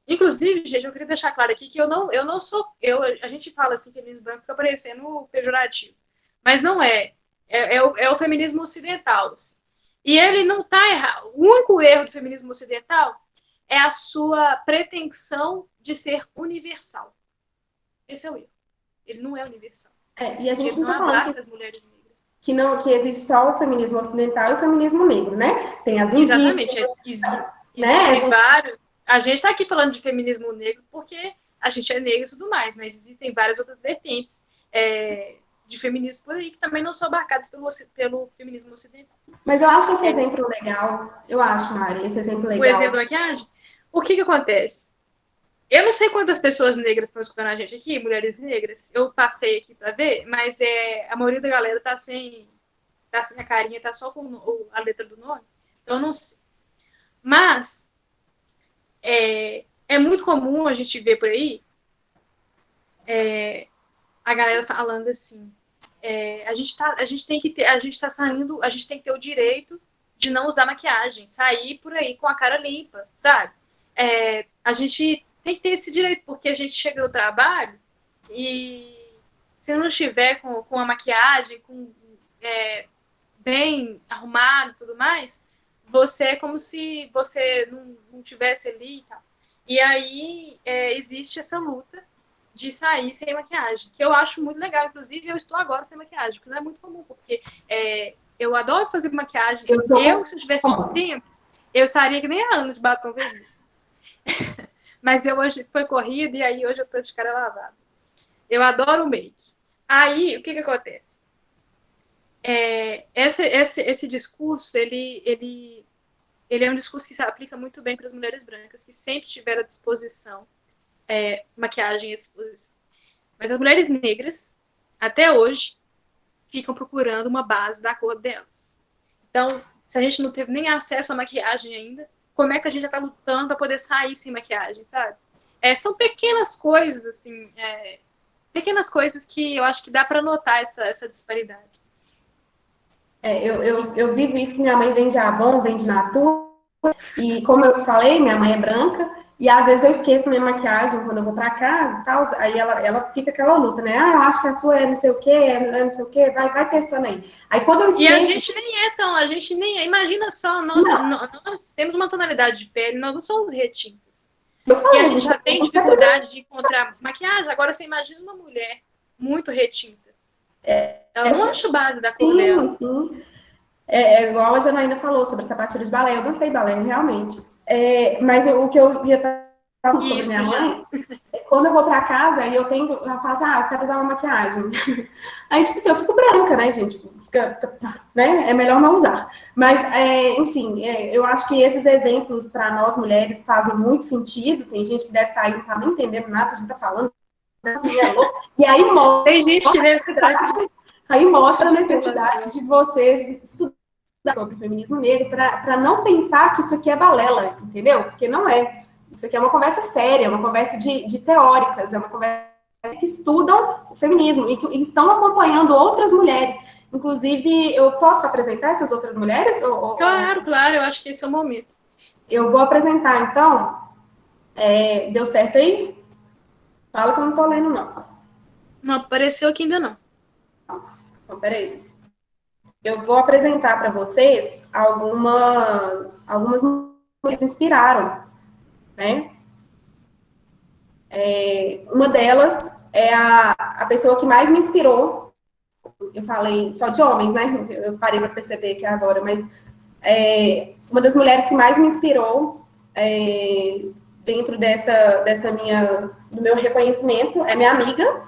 inclusive, gente, eu queria deixar claro aqui que eu não sou. A gente fala assim, feminismo branco, fica parecendo pejorativo. Mas não é. É o feminismo ocidental. Assim. E ele não está errado. O único erro do feminismo ocidental é a sua pretensão de ser universal. Esse é o erro. Ele não é universal. E a gente ele não está falando as mulheres negras. Que existe só o feminismo ocidental e o feminismo negro, né? Tem as indígenas. Exatamente. Né? Vários. A gente está aqui falando de feminismo negro porque a gente é negro e tudo mais, mas existem várias outras vertentes de feminismo por aí que também não são abarcadas pelo feminismo ocidental. Mas eu acho esse exemplo legal. Eu acho, Mari, esse exemplo legal. O exemplo da maquiagem? O que acontece? Eu não sei quantas pessoas negras estão escutando a gente aqui, mulheres negras. Eu passei aqui para ver, mas a maioria da galera tá sem a carinha, tá só com a letra do nome. Então eu não sei. Mas é muito comum a gente ver por aí a galera falando assim, a gente tem que ter o direito de não usar maquiagem, sair por aí com a cara limpa, sabe? A gente tem que ter esse direito, porque a gente chega no trabalho e se não estiver com a maquiagem, bem arrumado e tudo mais, você é como se você não tivesse ali e tal. E aí existe essa luta de sair sem maquiagem, que eu acho muito legal. Inclusive, eu estou agora sem maquiagem, que não é muito comum, porque eu adoro fazer maquiagem. Se eu tivesse tempo, eu estaria que nem a Ana de batom vermelho. Mas hoje foi corrida e aí hoje eu tô de cara lavada. Eu adoro o make. Aí, o que acontece? Esse discurso, ele é um discurso que se aplica muito bem para as mulheres brancas, que sempre tiveram à disposição maquiagem à disposição. Mas as mulheres negras, até hoje, ficam procurando uma base da cor delas. Então, se a gente não teve nem acesso à maquiagem ainda, como é que a gente já tá lutando para poder sair sem maquiagem, sabe? São pequenas coisas, assim, pequenas coisas que eu acho que dá para notar essa disparidade. Eu vivo isso, que minha mãe vem de Avon, vem de Natura, e como eu falei, minha mãe é branca, e às vezes eu esqueço minha maquiagem quando eu vou para casa e tal, aí ela fica aquela luta, né? Eu acho que a sua é não sei o quê, é não sei o quê, vai testando aí. Aí quando eu esqueço... E a gente nem é, imagina só, nós temos uma tonalidade de pele, nós não somos retintas. E a gente já tem dificuldade de encontrar maquiagem, agora você imagina uma mulher muito retinta. Ela não acha base da cor dela. Sim. Igual a Janaína falou sobre sapatilha de balé, eu dancei balé, realmente. Mas o que eu ia estar sobre minha mãe, quando eu vou pra casa e eu faço, eu quero usar uma maquiagem. Aí, tipo assim, eu fico branca, né, gente? Né? É melhor não usar. Mas, enfim, eu acho que esses exemplos para nós mulheres fazem muito sentido. Tem gente que deve estar aí, não tá nem entendendo nada que a gente tá falando. Assim, é louco. E aí mostra. Tem gente que deve Aí mostra a necessidade de vocês estudarem sobre o feminismo negro para não pensar que isso aqui é balela, entendeu? Porque não é. Isso aqui é uma conversa séria, uma conversa de teóricas, é uma conversa que estudam o feminismo e que estão acompanhando outras mulheres. Inclusive, eu posso apresentar essas outras mulheres? Claro, eu acho que esse é o momento. Eu vou apresentar, então. Deu certo aí? Fala que eu não tô lendo, não. Não apareceu aqui ainda, não. Então, peraí. Eu vou apresentar para vocês algumas mulheres que se inspiraram, né? Uma delas é a pessoa que mais me inspirou. Eu falei só de homens, né? Eu parei para perceber aqui agora, mas uma das mulheres que mais me inspirou dentro do meu reconhecimento é minha amiga,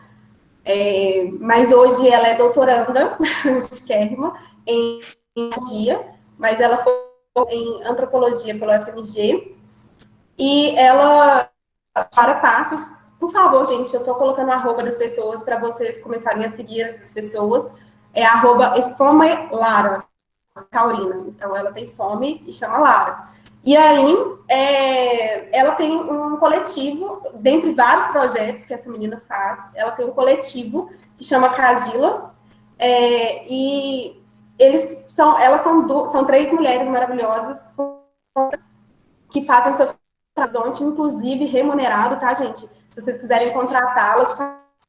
mas hoje ela é doutoranda, chiquérrima, em dia, mas ela foi em antropologia pela UFMG, e ela para passos. Por favor, gente, eu estou colocando a arroba das pessoas para vocês começarem a seguir essas pessoas. É arroba esfomelara, taurina. Então, ela tem fome e chama Lara. E aí, ela tem um coletivo, dentre vários projetos que essa menina faz, ela tem um coletivo que chama Cagila, e elas são 3 mulheres maravilhosas que fazem o seu horizonte, inclusive remunerado, tá, gente? Se vocês quiserem contratá-las,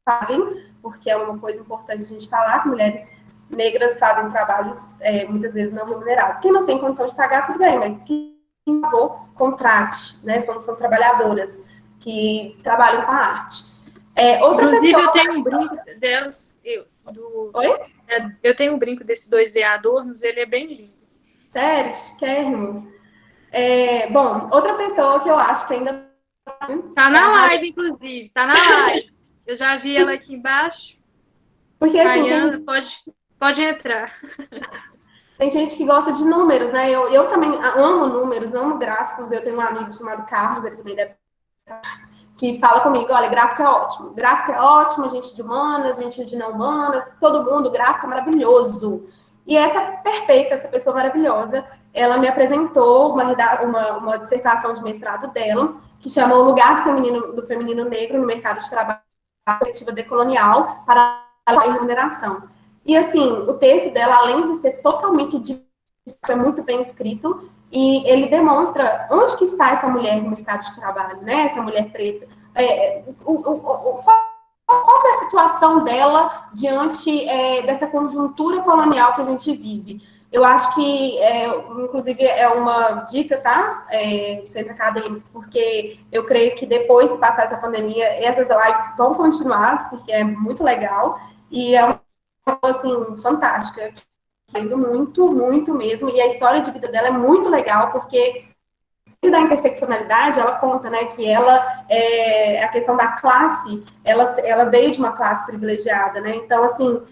paguem, porque é uma coisa importante a gente falar, que mulheres negras fazem trabalhos muitas vezes não remunerados. Quem não tem condição de pagar, tudo bem, mas quem pagou, contrate, né? São trabalhadoras que trabalham com a arte. Inclusive, eu tenho um brinco delas. Oi? Eu tenho um brinco desse 2E Adornos, ele é bem lindo. Sério? Chiquérrimo. Bom, outra pessoa que eu acho que ainda... Tá na live, inclusive. Tá na live. Eu já vi ela aqui embaixo. Porque, assim, Mariana, pode entrar. Tem gente que gosta de números, né? Eu também amo números, amo gráficos. Eu tenho um amigo chamado Carlos, ele também deve... que fala comigo, olha, gráfico é ótimo. Gráfico é ótimo, gente de humanas, gente de não humanas, todo mundo, gráfico é maravilhoso. E essa pessoa maravilhosa, ela me apresentou uma dissertação de mestrado dela, que chama O Lugar do Feminino Negro no Mercado de Trabalho, Perspectiva Decolonial para a Remuneração. E, assim, o texto dela, além de ser totalmente é muito bem escrito, e ele demonstra onde que está essa mulher no mercado de trabalho, né? Essa mulher preta. Qual que é a situação dela diante dessa conjuntura colonial que a gente vive? Eu acho que, inclusive, é uma dica, tá? Centro Acadêmico, porque eu creio que depois de passar essa pandemia, essas lives vão continuar, porque é muito legal, e é uma coisa, assim, fantástica. Lendo muito, muito mesmo, e a história de vida dela é muito legal, porque da interseccionalidade, ela conta, né, que a questão da classe, ela veio de uma classe privilegiada, né, então, assim,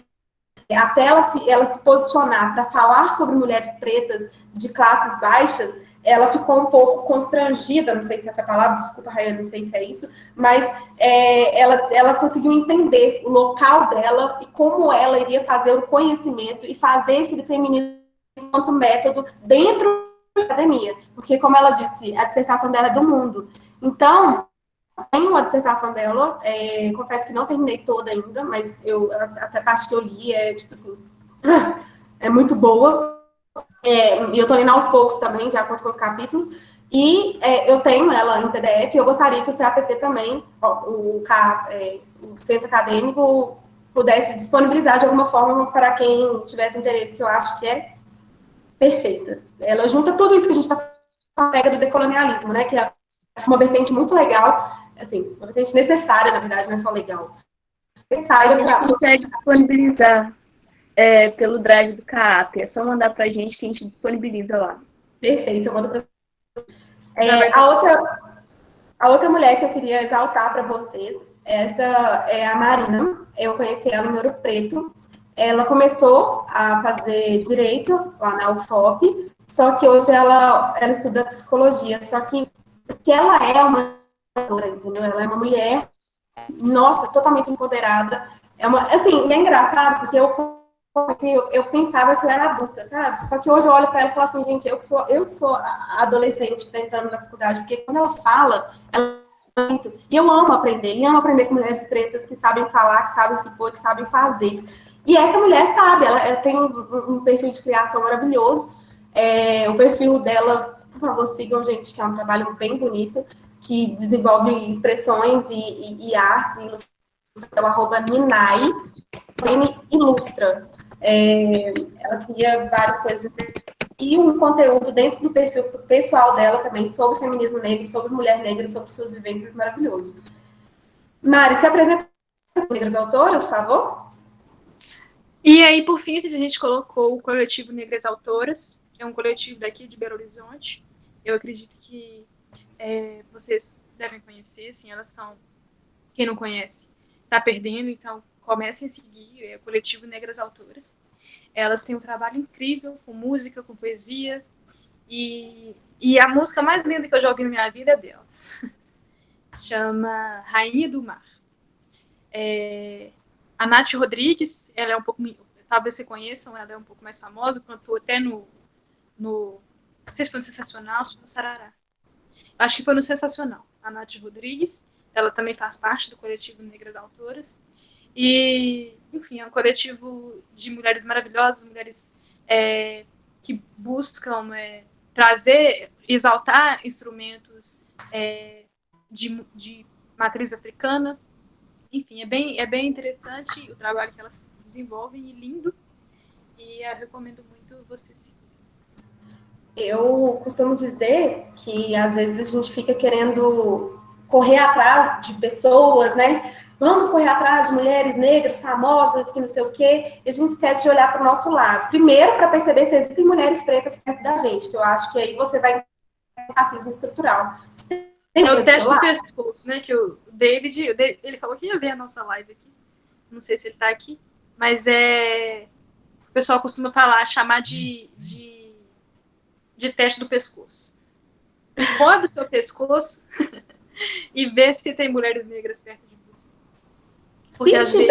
até ela se posicionar para falar sobre mulheres pretas de classes baixas, ela ficou um pouco constrangida, não sei se é essa palavra, desculpa, Raia, não sei se é isso, mas ela conseguiu entender o local dela e como ela iria fazer o conhecimento e fazer esse feminismo enquanto método dentro da academia. Porque, como ela disse, a dissertação dela é do mundo. Então, tenho a dissertação dela, confesso que não terminei toda ainda, mas até a parte que eu li tipo assim, é muito boa. E eu tô lendo aos poucos também, de acordo com os capítulos, e eu tenho ela em PDF, e eu gostaria que o CAPP também, o Centro Acadêmico, pudesse disponibilizar de alguma forma para quem tivesse interesse, que eu acho que é perfeita. Ela junta tudo isso que a gente está falando, pega do decolonialismo, né, que é uma vertente muito legal, assim, uma vertente necessária, na verdade, não é só legal. Necessária para... A gente consegue disponibilizar pelo drive do CAP, é só mandar pra gente que a gente disponibiliza lá. Perfeito, eu mando pra a outra mulher que eu queria exaltar para vocês, essa é a Marina. Eu conheci ela em Ouro Preto. Ela começou a fazer direito lá na UFOP, só que hoje ela estuda psicologia. Só que porque ela é uma entendeu? Ela é uma mulher, nossa, totalmente empoderada. Assim, e é engraçado porque eu pensava que eu era adulta, sabe? Só que hoje eu olho para ela e falo assim, gente, eu que sou a adolescente que está entrando na faculdade, porque quando ela fala, e eu amo aprender com mulheres pretas que sabem falar, que sabem se pôr, que sabem fazer. E essa mulher sabe, ela tem um perfil de criação maravilhoso. O perfil dela, por favor, sigam, gente, que é um trabalho bem bonito, que desenvolve expressões e artes, e ilustração, @Ninai, Ilustra. Ela cria várias coisas e um conteúdo dentro do perfil pessoal dela também sobre feminismo negro, sobre mulher negra, sobre suas vivências, maravilhoso. Mari, se apresenta negras autoras, por favor. E aí, por fim, a gente colocou o coletivo Negras Autoras, que é um coletivo daqui de Belo Horizonte. Eu acredito que vocês devem conhecer, assim, elas são, quem não conhece, tá perdendo, então comecem a seguir, o coletivo Negras Autoras. Elas têm um trabalho incrível com música, com poesia, e a música mais linda que eu já ouvi na minha vida é delas. Chama Rainha do Mar. A Nath Rodrigues, ela é um pouco, talvez vocês conheçam, ela é um pouco mais famosa, cantou até no não sei se foi no Sensacional, ou no Sarará. Acho que foi no Sensacional. A Nath Rodrigues, ela também faz parte do coletivo Negras Autoras. E, enfim, é um coletivo de mulheres maravilhosas, mulheres que buscam trazer, exaltar instrumentos de matriz africana. Enfim, é bem interessante o trabalho que elas desenvolvem e lindo. E eu recomendo muito você seguir. Eu costumo dizer que às vezes a gente fica querendo correr atrás de pessoas, né? Vamos correr atrás de mulheres negras famosas, que não sei o quê, e a gente esquece de olhar para o nosso lado. Primeiro, para perceber se existem mulheres pretas perto da gente, que eu acho que aí você vai ter racismo estrutural. É o teste do pescoço, né? Que o David, ele falou que ia ver a nossa live aqui. Não sei se ele está aqui, mas o pessoal costuma chamar de teste do pescoço. Roda o seu pescoço e vê se tem mulheres negras perto de você. Porque às vezes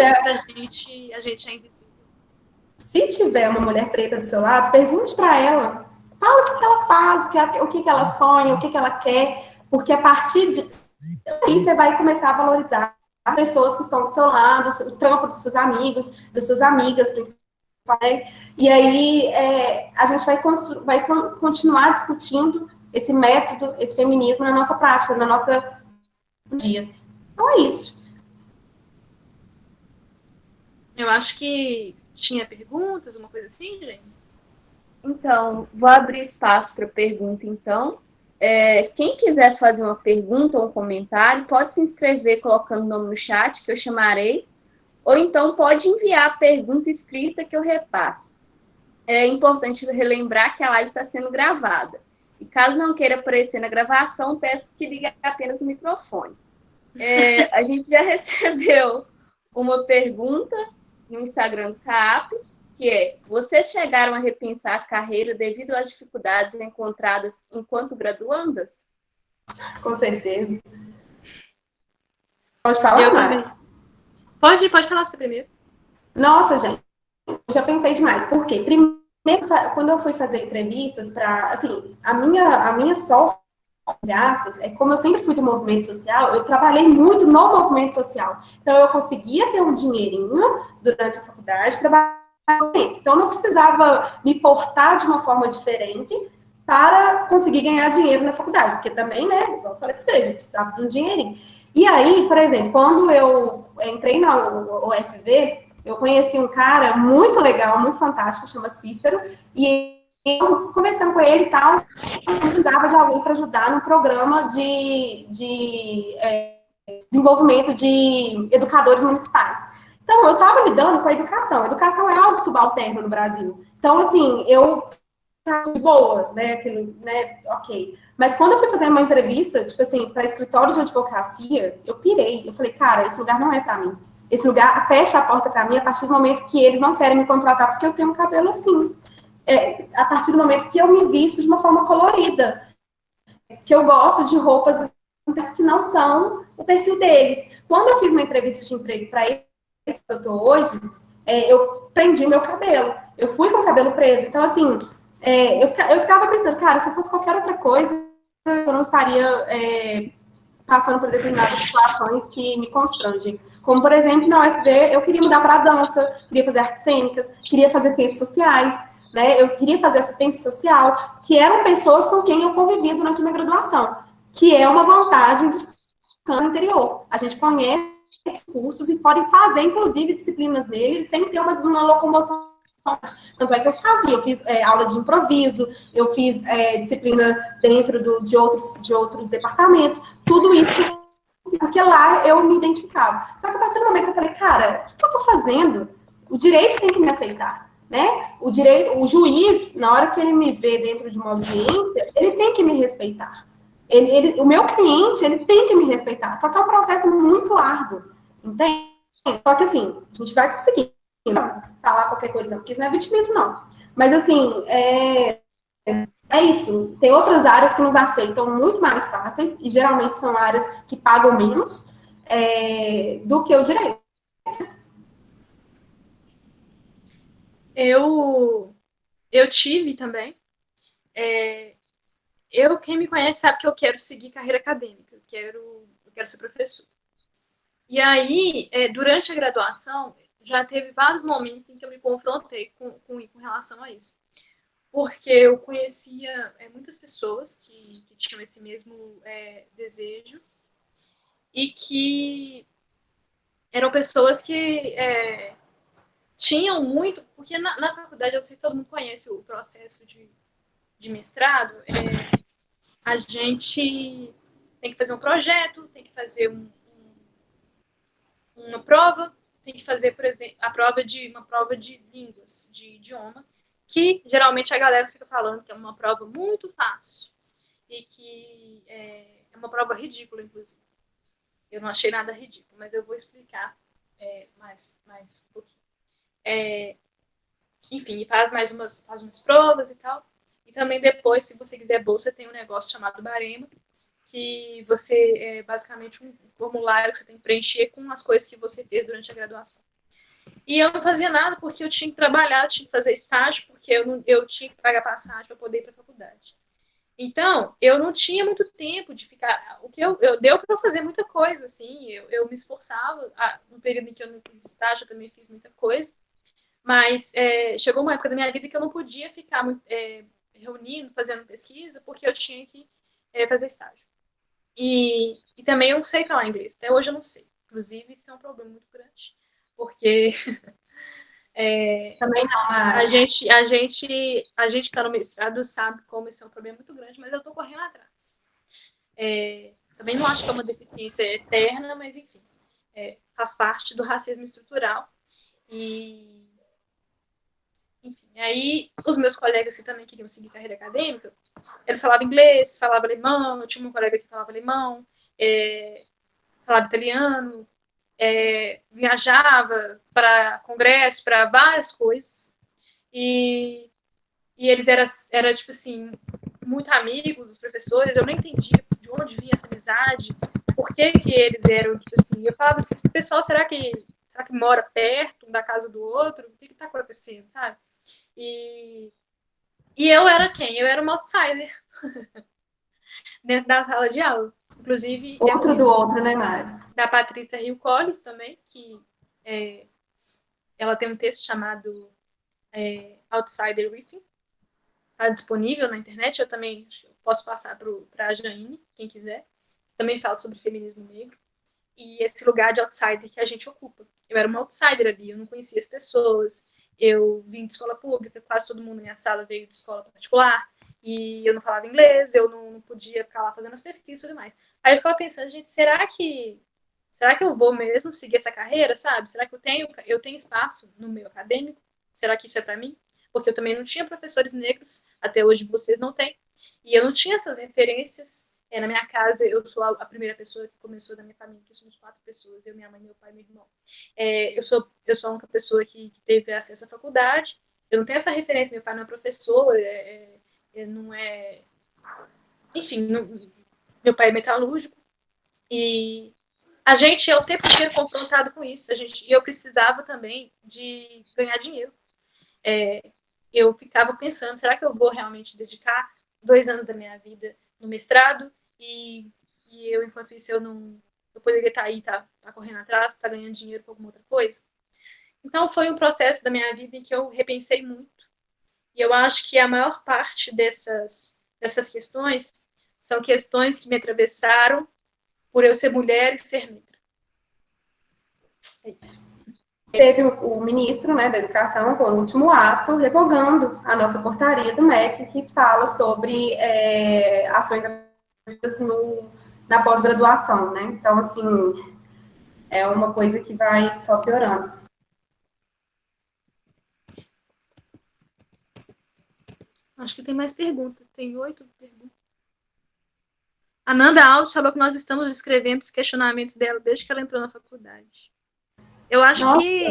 a gente é invisível. Se tiver uma mulher preta do seu lado, pergunte para ela. Fala o que ela faz, o que ela sonha, o que ela quer, porque a partir de aí você vai começar a valorizar as pessoas que estão do seu lado, o trampo dos seus amigos, das suas amigas, principalmente. E aí a gente vai continuar discutindo esse método, esse feminismo na nossa prática, na nossa dia. Então é isso. Eu acho que tinha perguntas, uma coisa assim, gente? Então, vou abrir espaço para pergunta, então. Quem quiser fazer uma pergunta ou um comentário, pode se inscrever colocando o nome no chat, que eu chamarei, ou então pode enviar a pergunta escrita que eu repasso. É importante relembrar que a live está sendo gravada. E caso não queira aparecer na gravação, peço que ligue apenas o microfone. A gente já recebeu uma pergunta no Instagram do CAP, que é: vocês chegaram a repensar a carreira devido às dificuldades encontradas enquanto graduandas? Com certeza. Pode falar, Eu também. Mari? Pode falar você primeiro. Nossa, gente, eu já pensei demais. Por quê? Primeiro, quando eu fui fazer entrevistas para, assim, a minha sorte, entre aspas, é como eu sempre fui do movimento social, eu trabalhei muito no movimento social. Então, eu conseguia ter um dinheirinho durante a faculdade, trabalhar. Então, eu não precisava me portar de uma forma diferente para conseguir ganhar dinheiro na faculdade, porque também, né, igual eu falei que seja, eu precisava de um dinheirinho. E aí, por exemplo, quando eu entrei na UFV, eu conheci um cara muito legal, muito fantástico, chama Cícero, e eu conversando com ele e tal, eu precisava de alguém para ajudar no programa de desenvolvimento de educadores municipais. Então, eu estava lidando com a educação. A educação é algo subalterno no Brasil. Então, assim, eu ficava de boa, né? Aquilo, né? Ok. Mas quando eu fui fazer uma entrevista, tipo assim, para escritório de advocacia, eu pirei. Eu falei, cara, esse lugar não é para mim. Esse lugar fecha a porta para mim a partir do momento que eles não querem me contratar porque eu tenho um cabelo assim. A partir do momento que eu me visto de uma forma colorida, que eu gosto de roupas que não são o perfil deles. Quando eu fiz uma entrevista de emprego para esse que eu estou hoje, eu prendi o meu cabelo. Eu fui com o cabelo preso. Então, assim, eu ficava pensando, cara, se fosse qualquer outra coisa, eu não estaria passando por determinadas situações que me constrangem. Como, por exemplo, na UFV, eu queria mudar para a dança, queria fazer artes cênicas, queria fazer ciências sociais, né? Eu queria fazer assistência social, que eram pessoas com quem eu convivia durante a minha graduação, que é uma vantagem do ensino interior. A gente conhece cursos e pode fazer, inclusive, disciplinas nele sem ter uma locomoção. Tanto é que eu fiz aula de improviso, eu fiz disciplina dentro de outros departamentos, tudo isso porque lá eu me identificava. Só que a partir do momento que eu falei, cara, o que eu tô fazendo? O direito tem que me aceitar, né? O juiz, na hora que ele me vê dentro de uma audiência, ele tem que me respeitar. O meu cliente, ele tem que me respeitar. Só que é um processo muito árduo, entende? Só que assim, a gente vai conseguir falar qualquer coisa, porque isso não é vitimismo, não. Mas assim, isso. Tem outras áreas que nos aceitam muito mais fáceis, e geralmente são áreas que pagam menos do que o direito. Eu tive também. Quem me conhece sabe que eu quero seguir carreira acadêmica, eu quero ser professor. E aí, durante a graduação, já teve vários momentos em que eu me confrontei com relação a isso. Porque eu conhecia muitas pessoas que tinham esse mesmo desejo e que eram pessoas que tinham muito, porque na faculdade, eu sei que todo mundo conhece o processo de mestrado, a gente tem que fazer um projeto, tem que fazer uma prova, tem que fazer, por exemplo, uma prova de línguas, de idioma, que geralmente a galera fica falando que é uma prova muito fácil e que é uma prova ridícula, inclusive. Eu não achei nada ridículo, mas eu vou explicar mais um pouquinho. Enfim, faz umas provas e tal. E também depois, se você quiser bolsa, tem um negócio chamado Barema, que você é basicamente um formulário que você tem que preencher com as coisas que você fez durante a graduação. E eu não fazia nada porque eu tinha que trabalhar, eu tinha que fazer estágio, porque eu tinha que pagar passagem para poder ir para a faculdade. Então, eu não tinha muito tempo de ficar. O que deu para eu fazer muita coisa, assim. Eu me esforçava. No período em que eu não fiz estágio, eu também fiz muita coisa. Mas chegou uma época da minha vida que eu não podia ficar reunindo, fazendo pesquisa, porque eu tinha que fazer estágio. E também eu não sei falar inglês. Até hoje eu não sei. Inclusive, isso é um problema muito grande. Porque Também não, a gente que está no mestrado sabe como isso é um problema muito grande, mas eu estou correndo atrás. Também não acho que é uma deficiência eterna, mas enfim, faz parte do racismo estrutural. E, enfim, aí os meus colegas que também queriam seguir carreira acadêmica, eles falavam inglês, falavam alemão, eu tinha um colega que falava alemão, falava italiano, viajava para congresso, para várias coisas. e eles eram, tipo assim, muito amigos, os professores, eu não entendia de onde vinha essa amizade, por que eles eram, tipo assim, eu falava assim, pessoal, será que mora perto, um da casa do outro? O que tá acontecendo, sabe? E eu era quem? Eu era uma outsider dentro da sala de aula. Inclusive, Outro do outro, né, Mari? Da Patrícia Hill Collins também, que ela tem um texto chamado Outsider Written, está disponível na internet, eu também posso passar para a Jaine, quem quiser. Também falo sobre feminismo negro. E esse lugar de outsider que a gente ocupa. Eu era uma outsider ali, eu não conhecia as pessoas, eu vim de escola pública, quase todo mundo na minha sala veio de escola particular, e eu não falava inglês, eu não podia ficar lá fazendo as pesquisas e tudo mais. Aí eu ficava pensando, gente, será que eu vou mesmo seguir essa carreira, sabe? Será que eu tenho espaço no meio acadêmico? Será que isso é para mim? Porque eu também não tinha professores negros, até hoje vocês não têm, e eu não tinha essas referências. Na minha casa, eu sou a primeira pessoa que começou da minha família, que somos 4 pessoas, eu, minha mãe, meu pai e meu irmão. Eu sou a única pessoa que teve acesso à faculdade, eu não tenho essa referência, meu pai não é professor, não é... Enfim, meu pai é metalúrgico, e a gente é o tempo inteiro confrontado com isso, e eu precisava também de ganhar dinheiro. Eu ficava pensando, será que eu vou realmente dedicar 2 anos da minha vida no mestrado e eu, enquanto isso, eu poderia estar aí, tá correndo atrás, tá ganhando dinheiro com alguma outra coisa? Então, foi um processo da minha vida em que eu repensei muito. E eu acho que a maior parte dessas questões são questões que me atravessaram por eu ser mulher e ser negra. É isso. Teve o ministro, né, da Educação, com o último ato, revogando a nossa portaria do MEC, que fala sobre ações na pós-graduação, né? Então, assim, é uma coisa que vai só piorando. Acho que tem mais perguntas. Tem 8 perguntas. A Nanda Alves falou que nós estamos descrevendo os questionamentos dela desde que ela entrou na faculdade. Eu acho que...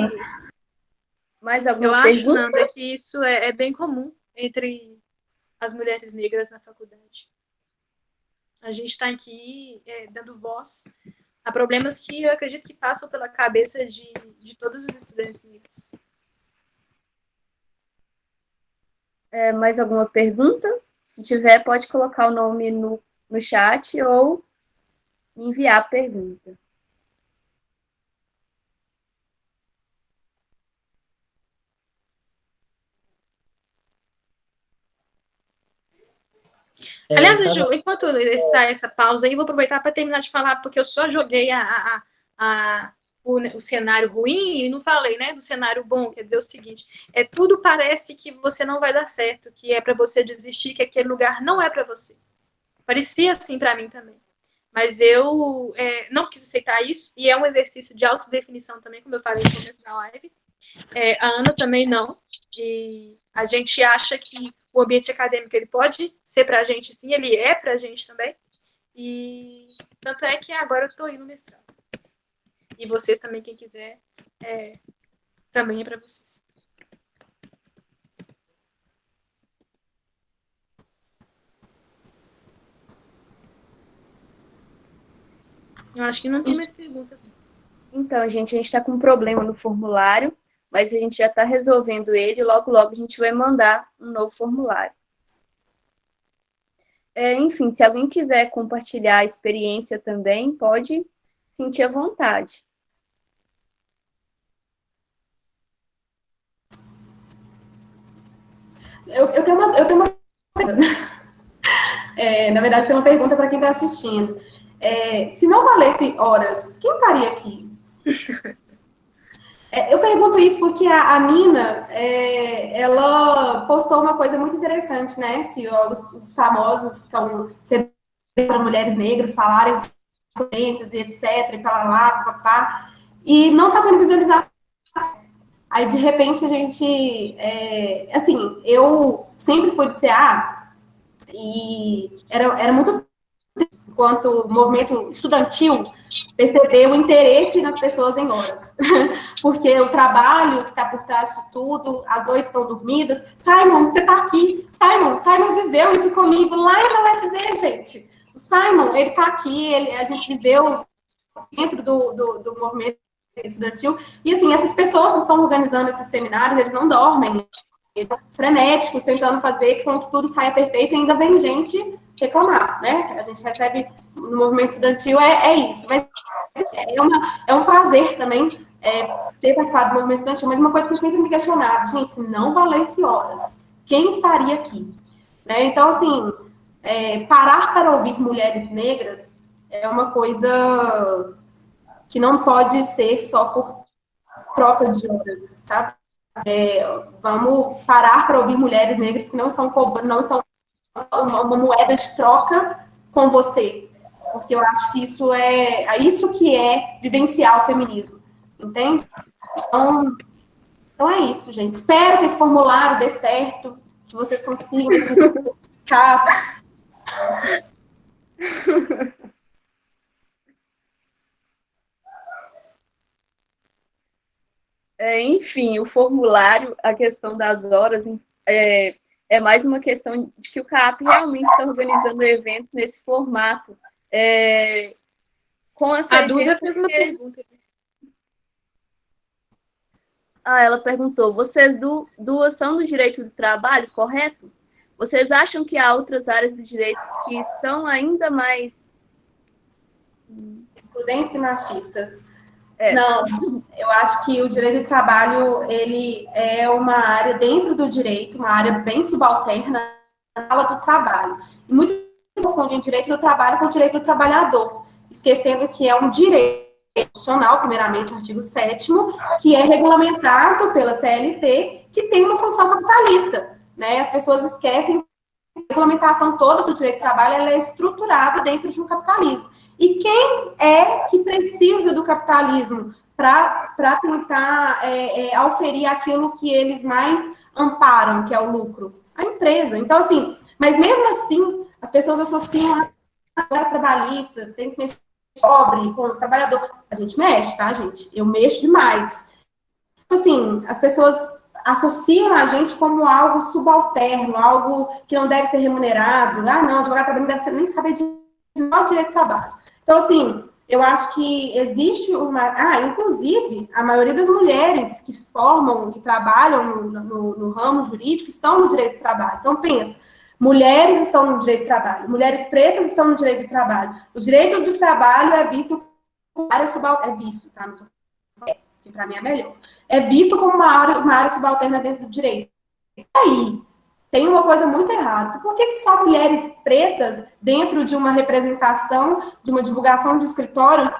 Mais alguma pergunta? Eu acho, Nanda, que isso é bem comum entre as mulheres negras na faculdade. A gente está aqui dando voz a problemas que eu acredito que passam pela cabeça de todos os estudantes negros. Mais alguma pergunta? Se tiver, pode colocar o nome no chat ou enviar a pergunta. Aliás, Ju, enquanto está essa pausa aí, eu vou aproveitar para terminar de falar, porque eu só joguei o cenário ruim e não falei, né, do cenário bom. Quer dizer o seguinte, tudo parece que você não vai dar certo, que é para você desistir, que aquele lugar não é para você. Parecia assim para mim também. Mas eu não quis aceitar isso, e é um exercício de autodefinição também, como eu falei no começo da live. A Ana também não, e a gente acha que o ambiente acadêmico ele pode ser para a gente, sim, ele é para a gente também, e tanto é que agora eu estou indo no mestrado. E vocês também, quem quiser, também é para vocês. Eu acho que não tem mais perguntas. Então, gente, a gente está com um problema no formulário, mas a gente já está resolvendo ele, logo, logo a gente vai mandar um novo formulário. Enfim, se alguém quiser compartilhar a experiência também, pode sentir à vontade. Eu tenho uma na verdade, tem uma pergunta para quem está assistindo. Se não valesse horas, quem estaria aqui? Eu pergunto isso porque a Nina, ela postou uma coisa muito interessante, né? Que os famosos estão sendo para mulheres negras falarem experiências e etc, e papá, e não está tendo visualização. Aí, de repente, a gente... assim, eu sempre fui do CA e era muito... Enquanto movimento estudantil, perceber o interesse nas pessoas em horas. Porque o trabalho que está por trás de tudo, as duas estão dormidas. Simon, você está aqui. Simon viveu isso comigo lá na UFV, gente. O Simon, ele está aqui, a gente viveu dentro do movimento estudantil. E, assim, essas pessoas que estão organizando esses seminários, eles não dormem. Frenéticos, tentando fazer com que tudo saia perfeito, e ainda vem gente reclamar, né? A gente recebe no movimento estudantil, é isso. Mas é um prazer também ter participado do movimento estudantil, mas uma coisa que eu sempre me questionava, gente, se não valesse horas, quem estaria aqui? Né? Então, assim, parar para ouvir mulheres negras é uma coisa que não pode ser só por troca de horas, sabe? Vamos parar para ouvir mulheres negras que não estão uma moeda de troca com você, porque eu acho que isso que é vivenciar o feminismo, entende? Então é isso, gente. Espero que esse formulário dê certo, que vocês consigam esse certificado. Enfim, o formulário, a questão das horas, é mais uma questão de que o CAP realmente está organizando eventos nesse formato. Com a Duda fez uma pergunta. Ela perguntou, vocês duas são do direito do trabalho, correto? Vocês acham que há outras áreas do direito que são ainda mais excludentes e machistas? Não, eu acho que o direito do trabalho, ele é uma área dentro do direito, uma área bem subalterna na fala do trabalho. E muitas pessoas confundem direito do trabalho com o direito do trabalhador, esquecendo que é um direito constitucional, primeiramente, artigo 7º, que é regulamentado pela CLT, que tem uma função capitalista, né? As pessoas esquecem que a regulamentação toda do direito do trabalho, ela é estruturada dentro de um capitalismo. E quem é que precisa do capitalismo para tentar auferir aquilo que eles mais amparam, que é o lucro? A empresa. Então, assim, mas mesmo assim, as pessoas associam a trabalhista, tem que mexer pobre, com o trabalhador. A gente mexe, tá, gente? Eu mexo demais. Assim, as pessoas associam a gente como algo subalterno, algo que não deve ser remunerado. Ah, não, advogado também não deve ser, nem saber de direito do trabalho. Então, assim, eu acho que existe inclusive, a maioria das mulheres que formam, que trabalham no ramo jurídico, estão no direito do trabalho. Então, pensa, mulheres estão no direito do trabalho, mulheres pretas estão no direito do trabalho. O direito do trabalho é visto como área subalterna, tá? Que para mim é melhor. É visto como uma área subalterna dentro do direito. E aí, tem uma coisa muito errada. Por que só mulheres pretas, dentro de uma representação, de uma divulgação de escritórios,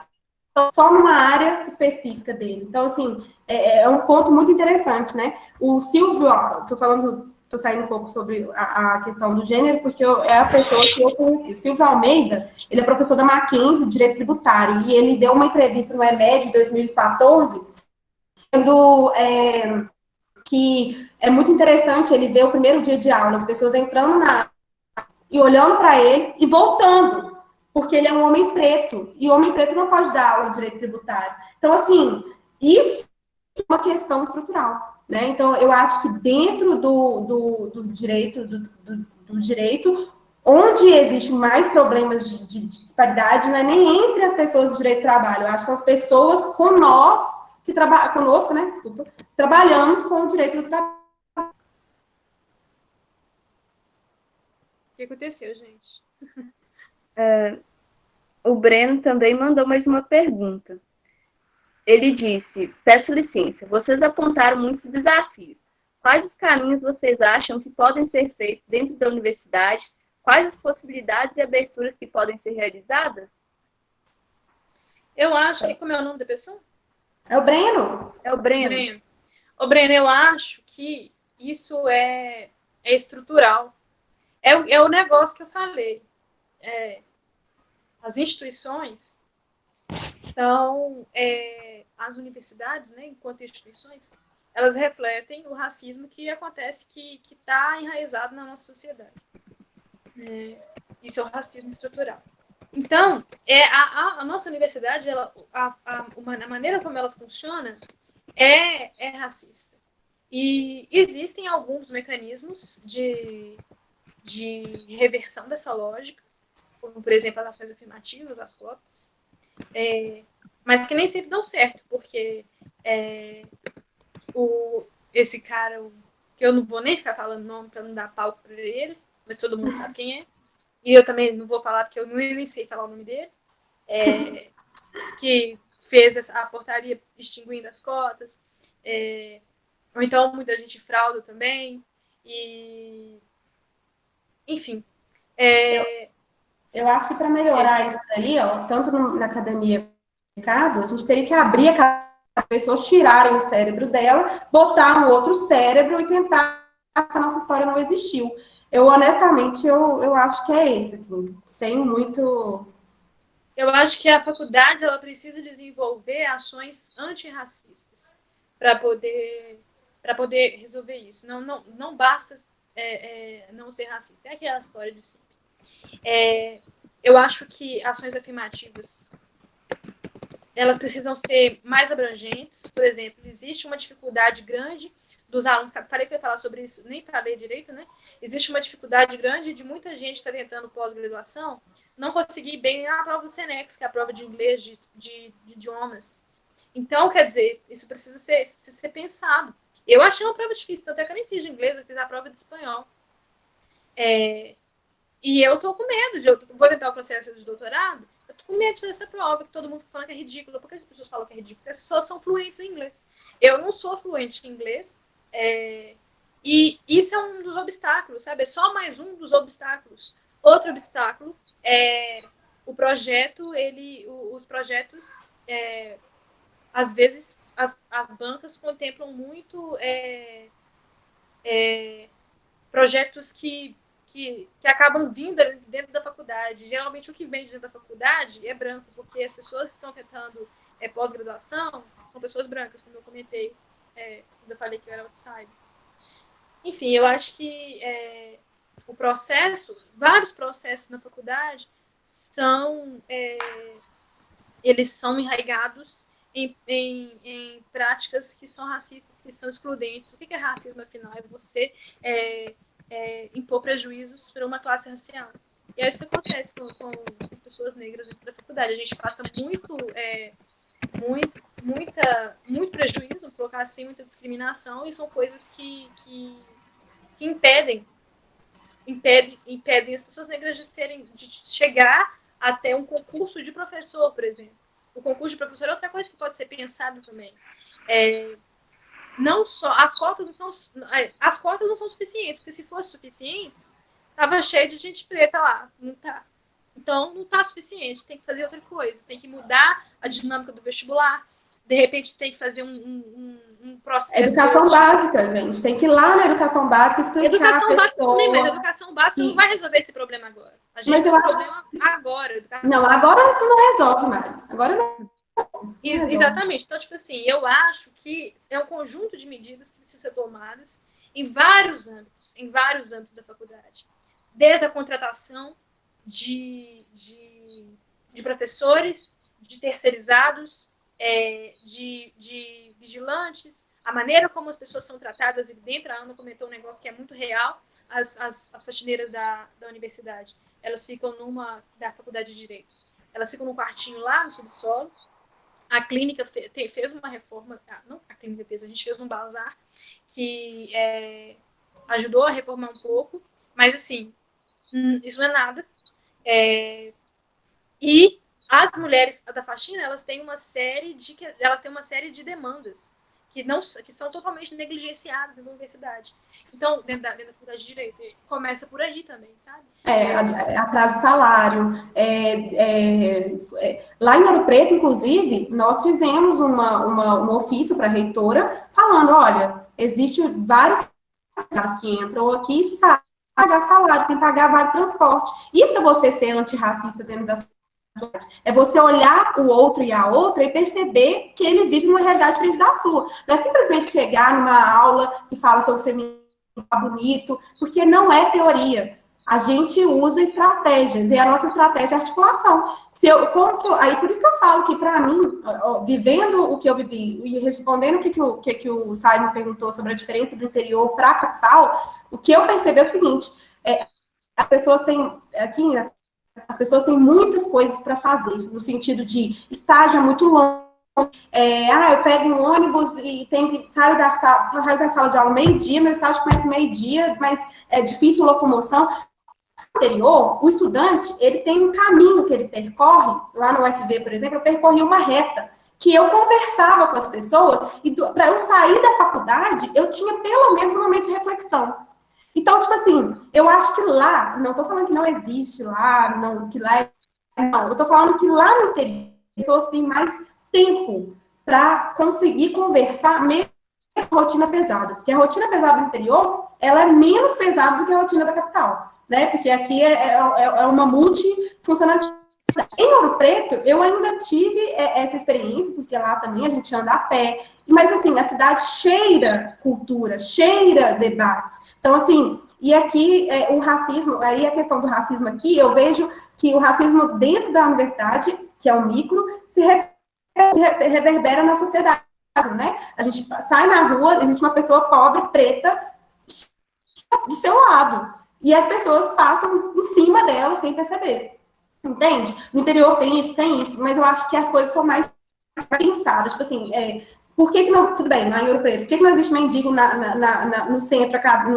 estão só numa área específica dele? Então, assim, é um ponto muito interessante, né? O Silvio, estou saindo um pouco sobre a questão do gênero, porque é a pessoa que eu conheci. O Silvio Almeida, ele é professor da Mackenzie, Direito Tributário, e ele deu uma entrevista no EMED de 2014, que é muito interessante ele ver o primeiro dia de aula, as pessoas entrando e olhando para ele e voltando, porque ele é um homem preto, e o homem preto não pode dar aula de direito tributário. Então, assim, isso é uma questão estrutural, né? Então, eu acho que dentro do direito, onde existe mais problemas de disparidade, não é nem entre as pessoas do direito do trabalho, eu acho que são as pessoas que trabalham conosco, né? Desculpa, trabalhamos com o direito do trabalho. O que aconteceu, gente? O Breno também mandou mais uma pergunta. Ele disse, peço licença, vocês apontaram muitos desafios. Quais os caminhos vocês acham que podem ser feitos dentro da universidade? Quais as possibilidades e aberturas que podem ser realizadas? Eu acho que, como é o nome da pessoa? É o Breno. É o Breno. Ô, Breno, eu acho que isso é estrutural. É o negócio que eu falei. As instituições são as universidades, né, enquanto instituições, elas refletem o racismo que acontece, que está enraizado na nossa sociedade. Isso é o racismo estrutural. Então, a nossa universidade, a maneira como ela funciona é racista. E existem alguns mecanismos de reversão dessa lógica, como, por exemplo, as ações afirmativas, as cotas, mas que nem sempre dão certo, porque esse cara, que eu não vou nem ficar falando nome para não dar palco para ele, mas todo mundo sabe quem é, e eu também não vou falar porque eu nem sei falar o nome dele, que fez a portaria extinguindo as cotas, ou então muita gente frauda também, e enfim. Eu acho que para melhorar isso daí, ó, tanto na academia quanto no mercado, a gente teria que abrir a cabeça das pessoas, tirarem o cérebro dela, botar um outro cérebro e tentar que a nossa história não existiu. Eu, honestamente, eu acho que é esse, assim, sem muito... Eu acho que a faculdade ela precisa desenvolver ações antirracistas para poder resolver isso. Não basta não ser racista. É aquela história de sempre. Eu acho que ações afirmativas elas precisam ser mais abrangentes. Por exemplo, existe uma dificuldade grande dos alunos, parei que eu ia falar sobre isso, nem falei direito, né? Existe uma dificuldade grande de muita gente estar tentando pós-graduação não conseguir bem na prova do Senex, que é a prova de inglês, de idiomas. Então, quer dizer, isso precisa ser pensado. Eu achei uma prova difícil, até que eu nem fiz de inglês, eu fiz a prova de espanhol. E eu tô com medo, eu vou tentar o processo de doutorado, eu tô com medo de fazer essa prova, que todo mundo tá falando que é ridícula. Por que as pessoas falam que é ridícula? Porque as pessoas são fluentes em inglês. Eu não sou fluente em inglês, e isso é um dos obstáculos, sabe? É só mais um dos obstáculos. Outro obstáculo é o projeto, os projetos, às vezes, as bancas contemplam muito projetos que acabam vindo dentro da faculdade. Geralmente, o que vem dentro da faculdade é branco, porque as pessoas que estão tentando pós-graduação são pessoas brancas, como eu comentei, quando eu falei que eu era outsider. Enfim, eu acho que vários processos na faculdade eles são enraigados em práticas que são racistas, que são excludentes. O que é racismo, afinal? É você impor prejuízos para uma classe racial. E é isso que acontece com pessoas negras dentro da faculdade. A gente passa muito prejuízo, vou colocar assim, muita discriminação, e são coisas que impedem as pessoas negras de chegar até um concurso de professor, por exemplo. O concurso de professor é outra coisa que pode ser pensado também. Não só as cotas não são suficientes, porque se fossem suficientes, estava cheio de gente preta lá, não tá. Então não está suficiente, tem que fazer outra coisa, tem que mudar a dinâmica do vestibular, de repente tem que fazer um processo. Educação básica, gente, tem que ir lá na educação básica explicar a pessoa. Mas a educação básica não vai resolver esse problema agora. A gente mas tem eu um problema agora. Não, agora não resolve, Mari. Agora não. Exatamente. Então, tipo assim, eu acho que é um conjunto de medidas que precisam ser tomadas em vários âmbitos da faculdade. Desde a contratação de professores, de terceirizados, de vigilantes, a maneira como as pessoas são tratadas, e dentro a Ana comentou um negócio que é muito real, as faxineiras da universidade, elas ficam da faculdade de Direito, elas ficam num quartinho lá no subsolo. A clínica fez uma reforma, não a clínica fez, a gente fez um bazar que ajudou a reformar um pouco, mas assim, isso não é nada. E as mulheres da faxina, elas têm uma série de demandas que são totalmente negligenciadas na universidade. Então, dentro da faculdade de Direito, começa por aí também, sabe? Atraso de salário. Lá em Ouro Preto, inclusive, nós fizemos um ofício para a reitora falando, olha, existem várias pessoas que entram aqui e saem pagar salário, sem pagar vale transporte. Isso é você ser antirracista dentro da é você olhar o outro e a outra e perceber que ele vive uma realidade diferente da sua. Não é simplesmente chegar numa aula que fala sobre feminismo bonito, porque não é teoria. a gente usa estratégias, e a nossa estratégia é articulação. Aí por isso que eu falo que, para mim, vivendo o que eu vivi e respondendo o que o Simon perguntou sobre a diferença do interior para a capital, o que eu percebi é o seguinte: as pessoas têm, aqui, né, as pessoas têm muitas coisas para fazer, no sentido de estágio é muito longo. Eu pego um ônibus e saio da sala de aula meio-dia, meu estágio começa meio-dia, mas é difícil locomoção. No interior, o estudante, ele tem um caminho que ele percorre, lá no UFB, por exemplo, eu percorri uma reta, que eu conversava com as pessoas, e para eu sair da faculdade, eu tinha pelo menos um momento de reflexão. Então, tipo assim, eu acho que lá, não estou falando que não existe lá, não, que lá não, eu estou falando que lá no interior, as pessoas têm mais tempo para conseguir conversar, mesmo com a rotina pesada. Porque a rotina pesada do interior, ela é menos pesada do que a rotina da capital, né? Porque aqui é uma multifuncionalidade. Em Ouro Preto, eu ainda tive essa experiência, porque lá também a gente anda a pé, mas assim, a cidade cheira cultura, cheira debates. Então, assim, e aqui o racismo, aí a questão do racismo aqui, eu vejo que o racismo dentro da universidade, que é o micro, se reverbera na sociedade, né? A gente sai na rua, existe uma pessoa pobre, preta, do seu lado, e as pessoas passam em cima dela sem perceber. Entende? No interior tem isso, mas eu acho que as coisas são mais pensadas. Tipo assim, por que não. Tudo bem, lá em Ouro Preto, por que não existe mendigo no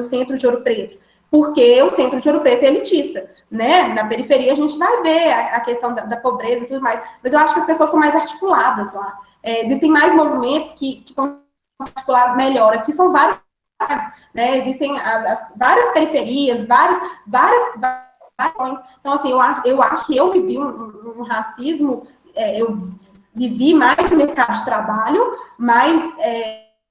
centro de Ouro Preto? Porque o centro de Ouro Preto é elitista, né? Na periferia a gente vai ver a questão da pobreza e tudo mais, mas eu acho que as pessoas são mais articuladas lá. Existem mais movimentos que estão articulados melhor. Aqui são vários, né? Existem várias periferias, várias. Então, assim, eu acho que eu vivi um racismo, eu vivi mais no mercado de trabalho, mais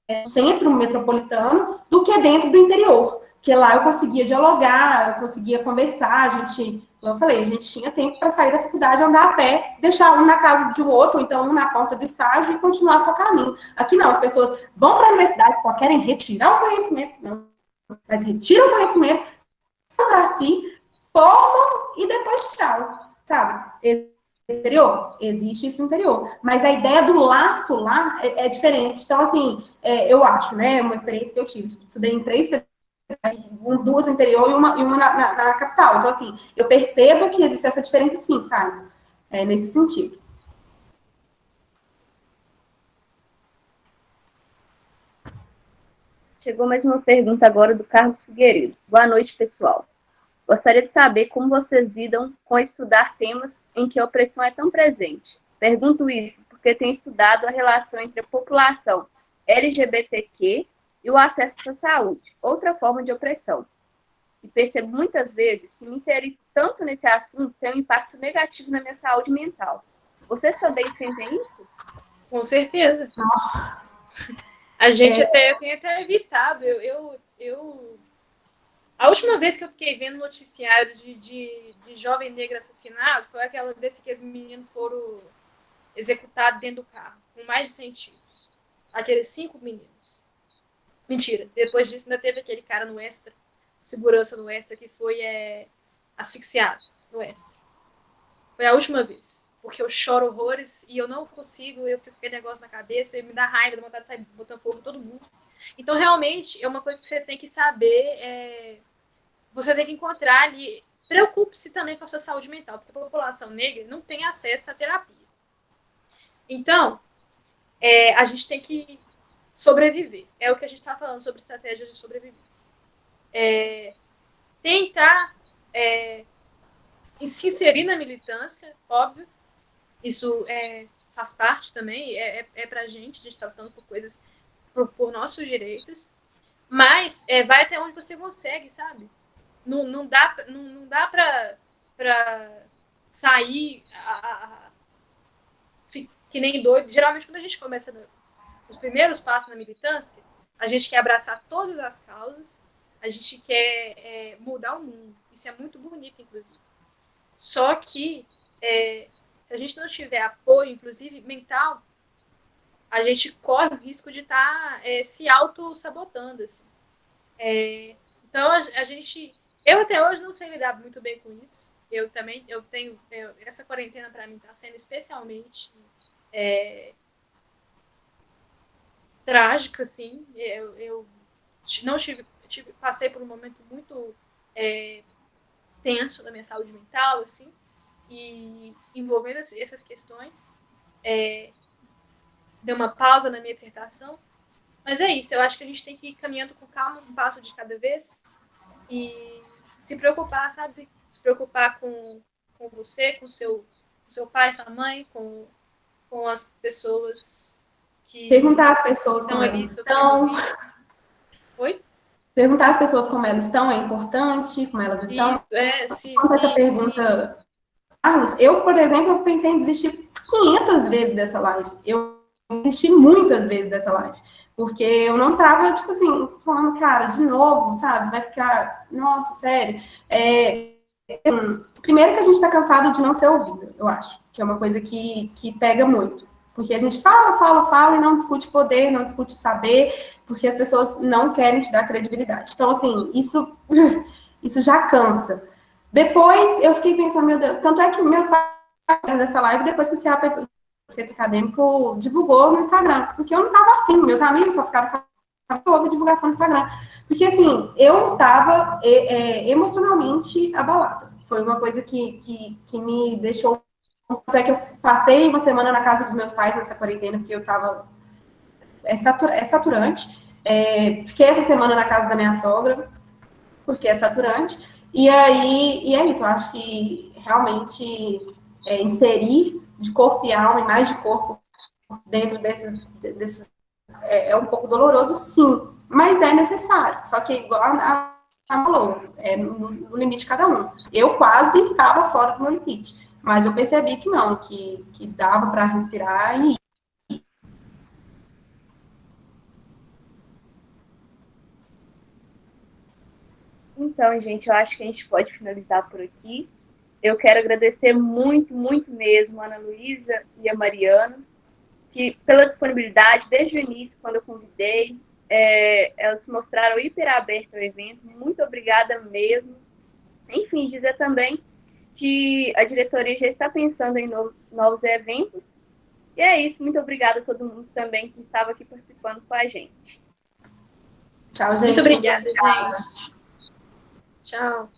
no centro metropolitano, do que dentro do interior. Porque lá eu conseguia dialogar, eu conseguia conversar, como eu falei, a gente tinha tempo para sair da faculdade, andar a pé, deixar um na casa de um outro, ou então um na porta do estágio e continuar seu caminho. Aqui não, as pessoas vão para a universidade, só querem retirar o conhecimento, não, mas retiram o conhecimento para si, formam e depois tchau, sabe? Interior, existe isso no interior, mas a ideia do laço lá é diferente. Então, assim, eu acho, né, uma experiência que eu tive, estudei em 3 duas no interior e uma na capital. Então, assim, eu percebo que existe essa diferença sim, sabe? Nesse sentido. Chegou mais uma pergunta agora do Carlos Figueiredo. Boa noite, pessoal. Gostaria de saber como vocês lidam com estudar temas em que a opressão é tão presente. Pergunto isso porque tenho estudado a relação entre a população LGBTQ e o acesso à saúde, outra forma de opressão. E percebo muitas vezes que me inserir tanto nesse assunto tem um impacto negativo na minha saúde mental. Vocês também sentem isso? Com certeza. A gente tem até evitado. A última vez que eu fiquei vendo noticiário de jovem negro assassinado foi aquela vez que os meninos foram executados dentro do carro, com mais de 100 tiros. Aqueles 5 meninos. Mentira. Depois disso ainda teve aquele cara no Extra, segurança no Extra, que foi asfixiado no Extra. Foi a última vez. Porque eu choro horrores e eu não consigo, eu fico com aquele negócio na cabeça, me dá raiva, dá vontade de sair botando fogo em todo mundo. Então, realmente, é uma coisa que você tem que saber, você tem que encontrar ali. Preocupe-se também com a sua saúde mental, porque a população negra não tem acesso à terapia. Então, a gente tem que sobreviver. É o que a gente está falando sobre estratégias de sobrevivência. Tentar se inserir na militância, óbvio. Isso faz parte também, para a gente está lutando por coisas, por nossos direitos, mas vai até onde você consegue, sabe? Não dá para sair que nem doido. Geralmente, quando a gente começa os primeiros passos na militância, a gente quer abraçar todas as causas, a gente quer mudar o mundo. Isso é muito bonito, inclusive. Só que se a gente não tiver apoio, inclusive mental, a gente corre o risco de estar se auto-sabotando. Assim. Então, a gente Eu até hoje não sei lidar muito bem com isso. Essa quarentena para mim está sendo especialmente trágica, assim. Eu não passei por um momento muito tenso da minha saúde mental, assim, e envolvendo essas questões, deu uma pausa na minha dissertação. Mas é isso, eu acho que a gente tem que ir caminhando com calma, um passo de cada vez, e se preocupar, sabe? Se preocupar com você, com seu pai, sua mãe, com as pessoas que Perguntar às pessoas estão como ali. elas estão. Oi? Perguntar às pessoas como elas estão é importante, como elas estão. Quanto essa pergunta, Carlos, eu, por exemplo, eu pensei em desistir 500 vezes dessa live. Eu desisti muitas vezes dessa live. Porque eu não tava, tipo assim, falando, cara, de novo, sabe? Vai ficar, nossa, sério. Primeiro que a gente tá cansado de não ser ouvido, eu acho. Que é uma coisa que pega muito. Porque a gente fala e não discute poder, não discute o saber, porque as pessoas não querem te dar credibilidade. Então, assim, isso já cansa. Depois eu fiquei pensando, meu Deus, tanto é que meus pais dessa live depois que o CEP acadêmico divulgou no Instagram, porque eu não estava afim, meus amigos só ficavam sabendo a divulgação no Instagram. Porque, assim, eu estava emocionalmente abalada. Foi uma coisa que me deixou. Tanto é que eu passei uma semana na casa dos meus pais nessa quarentena, porque eu estava. É saturante. Fiquei essa semana na casa da minha sogra, porque é saturante. E aí, é isso. Eu acho que realmente inserir de corpo e alma, e mais de corpo, dentro desses é um pouco doloroso, sim, mas é necessário. Só que, igual a falou, no limite de cada um. Eu quase estava fora do meu limite, mas eu percebi que não, que dava para respirar e. Então, gente, eu acho que a gente pode finalizar por aqui. Eu quero agradecer muito, muito mesmo a Ana Luísa e a Mariana, que pela disponibilidade, desde o início, quando eu convidei, elas se mostraram hiper abertas ao evento. Muito obrigada mesmo. Enfim, dizer também que a diretoria já está pensando em novos eventos. E é isso. Muito obrigada a todo mundo também que estava aqui participando com a gente. Tchau, gente. Muito obrigada, gente. Tchau.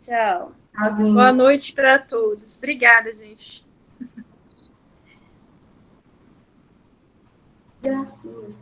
Tchau. Tchauzinho. Boa noite para todos. Obrigada, gente. Gracinha.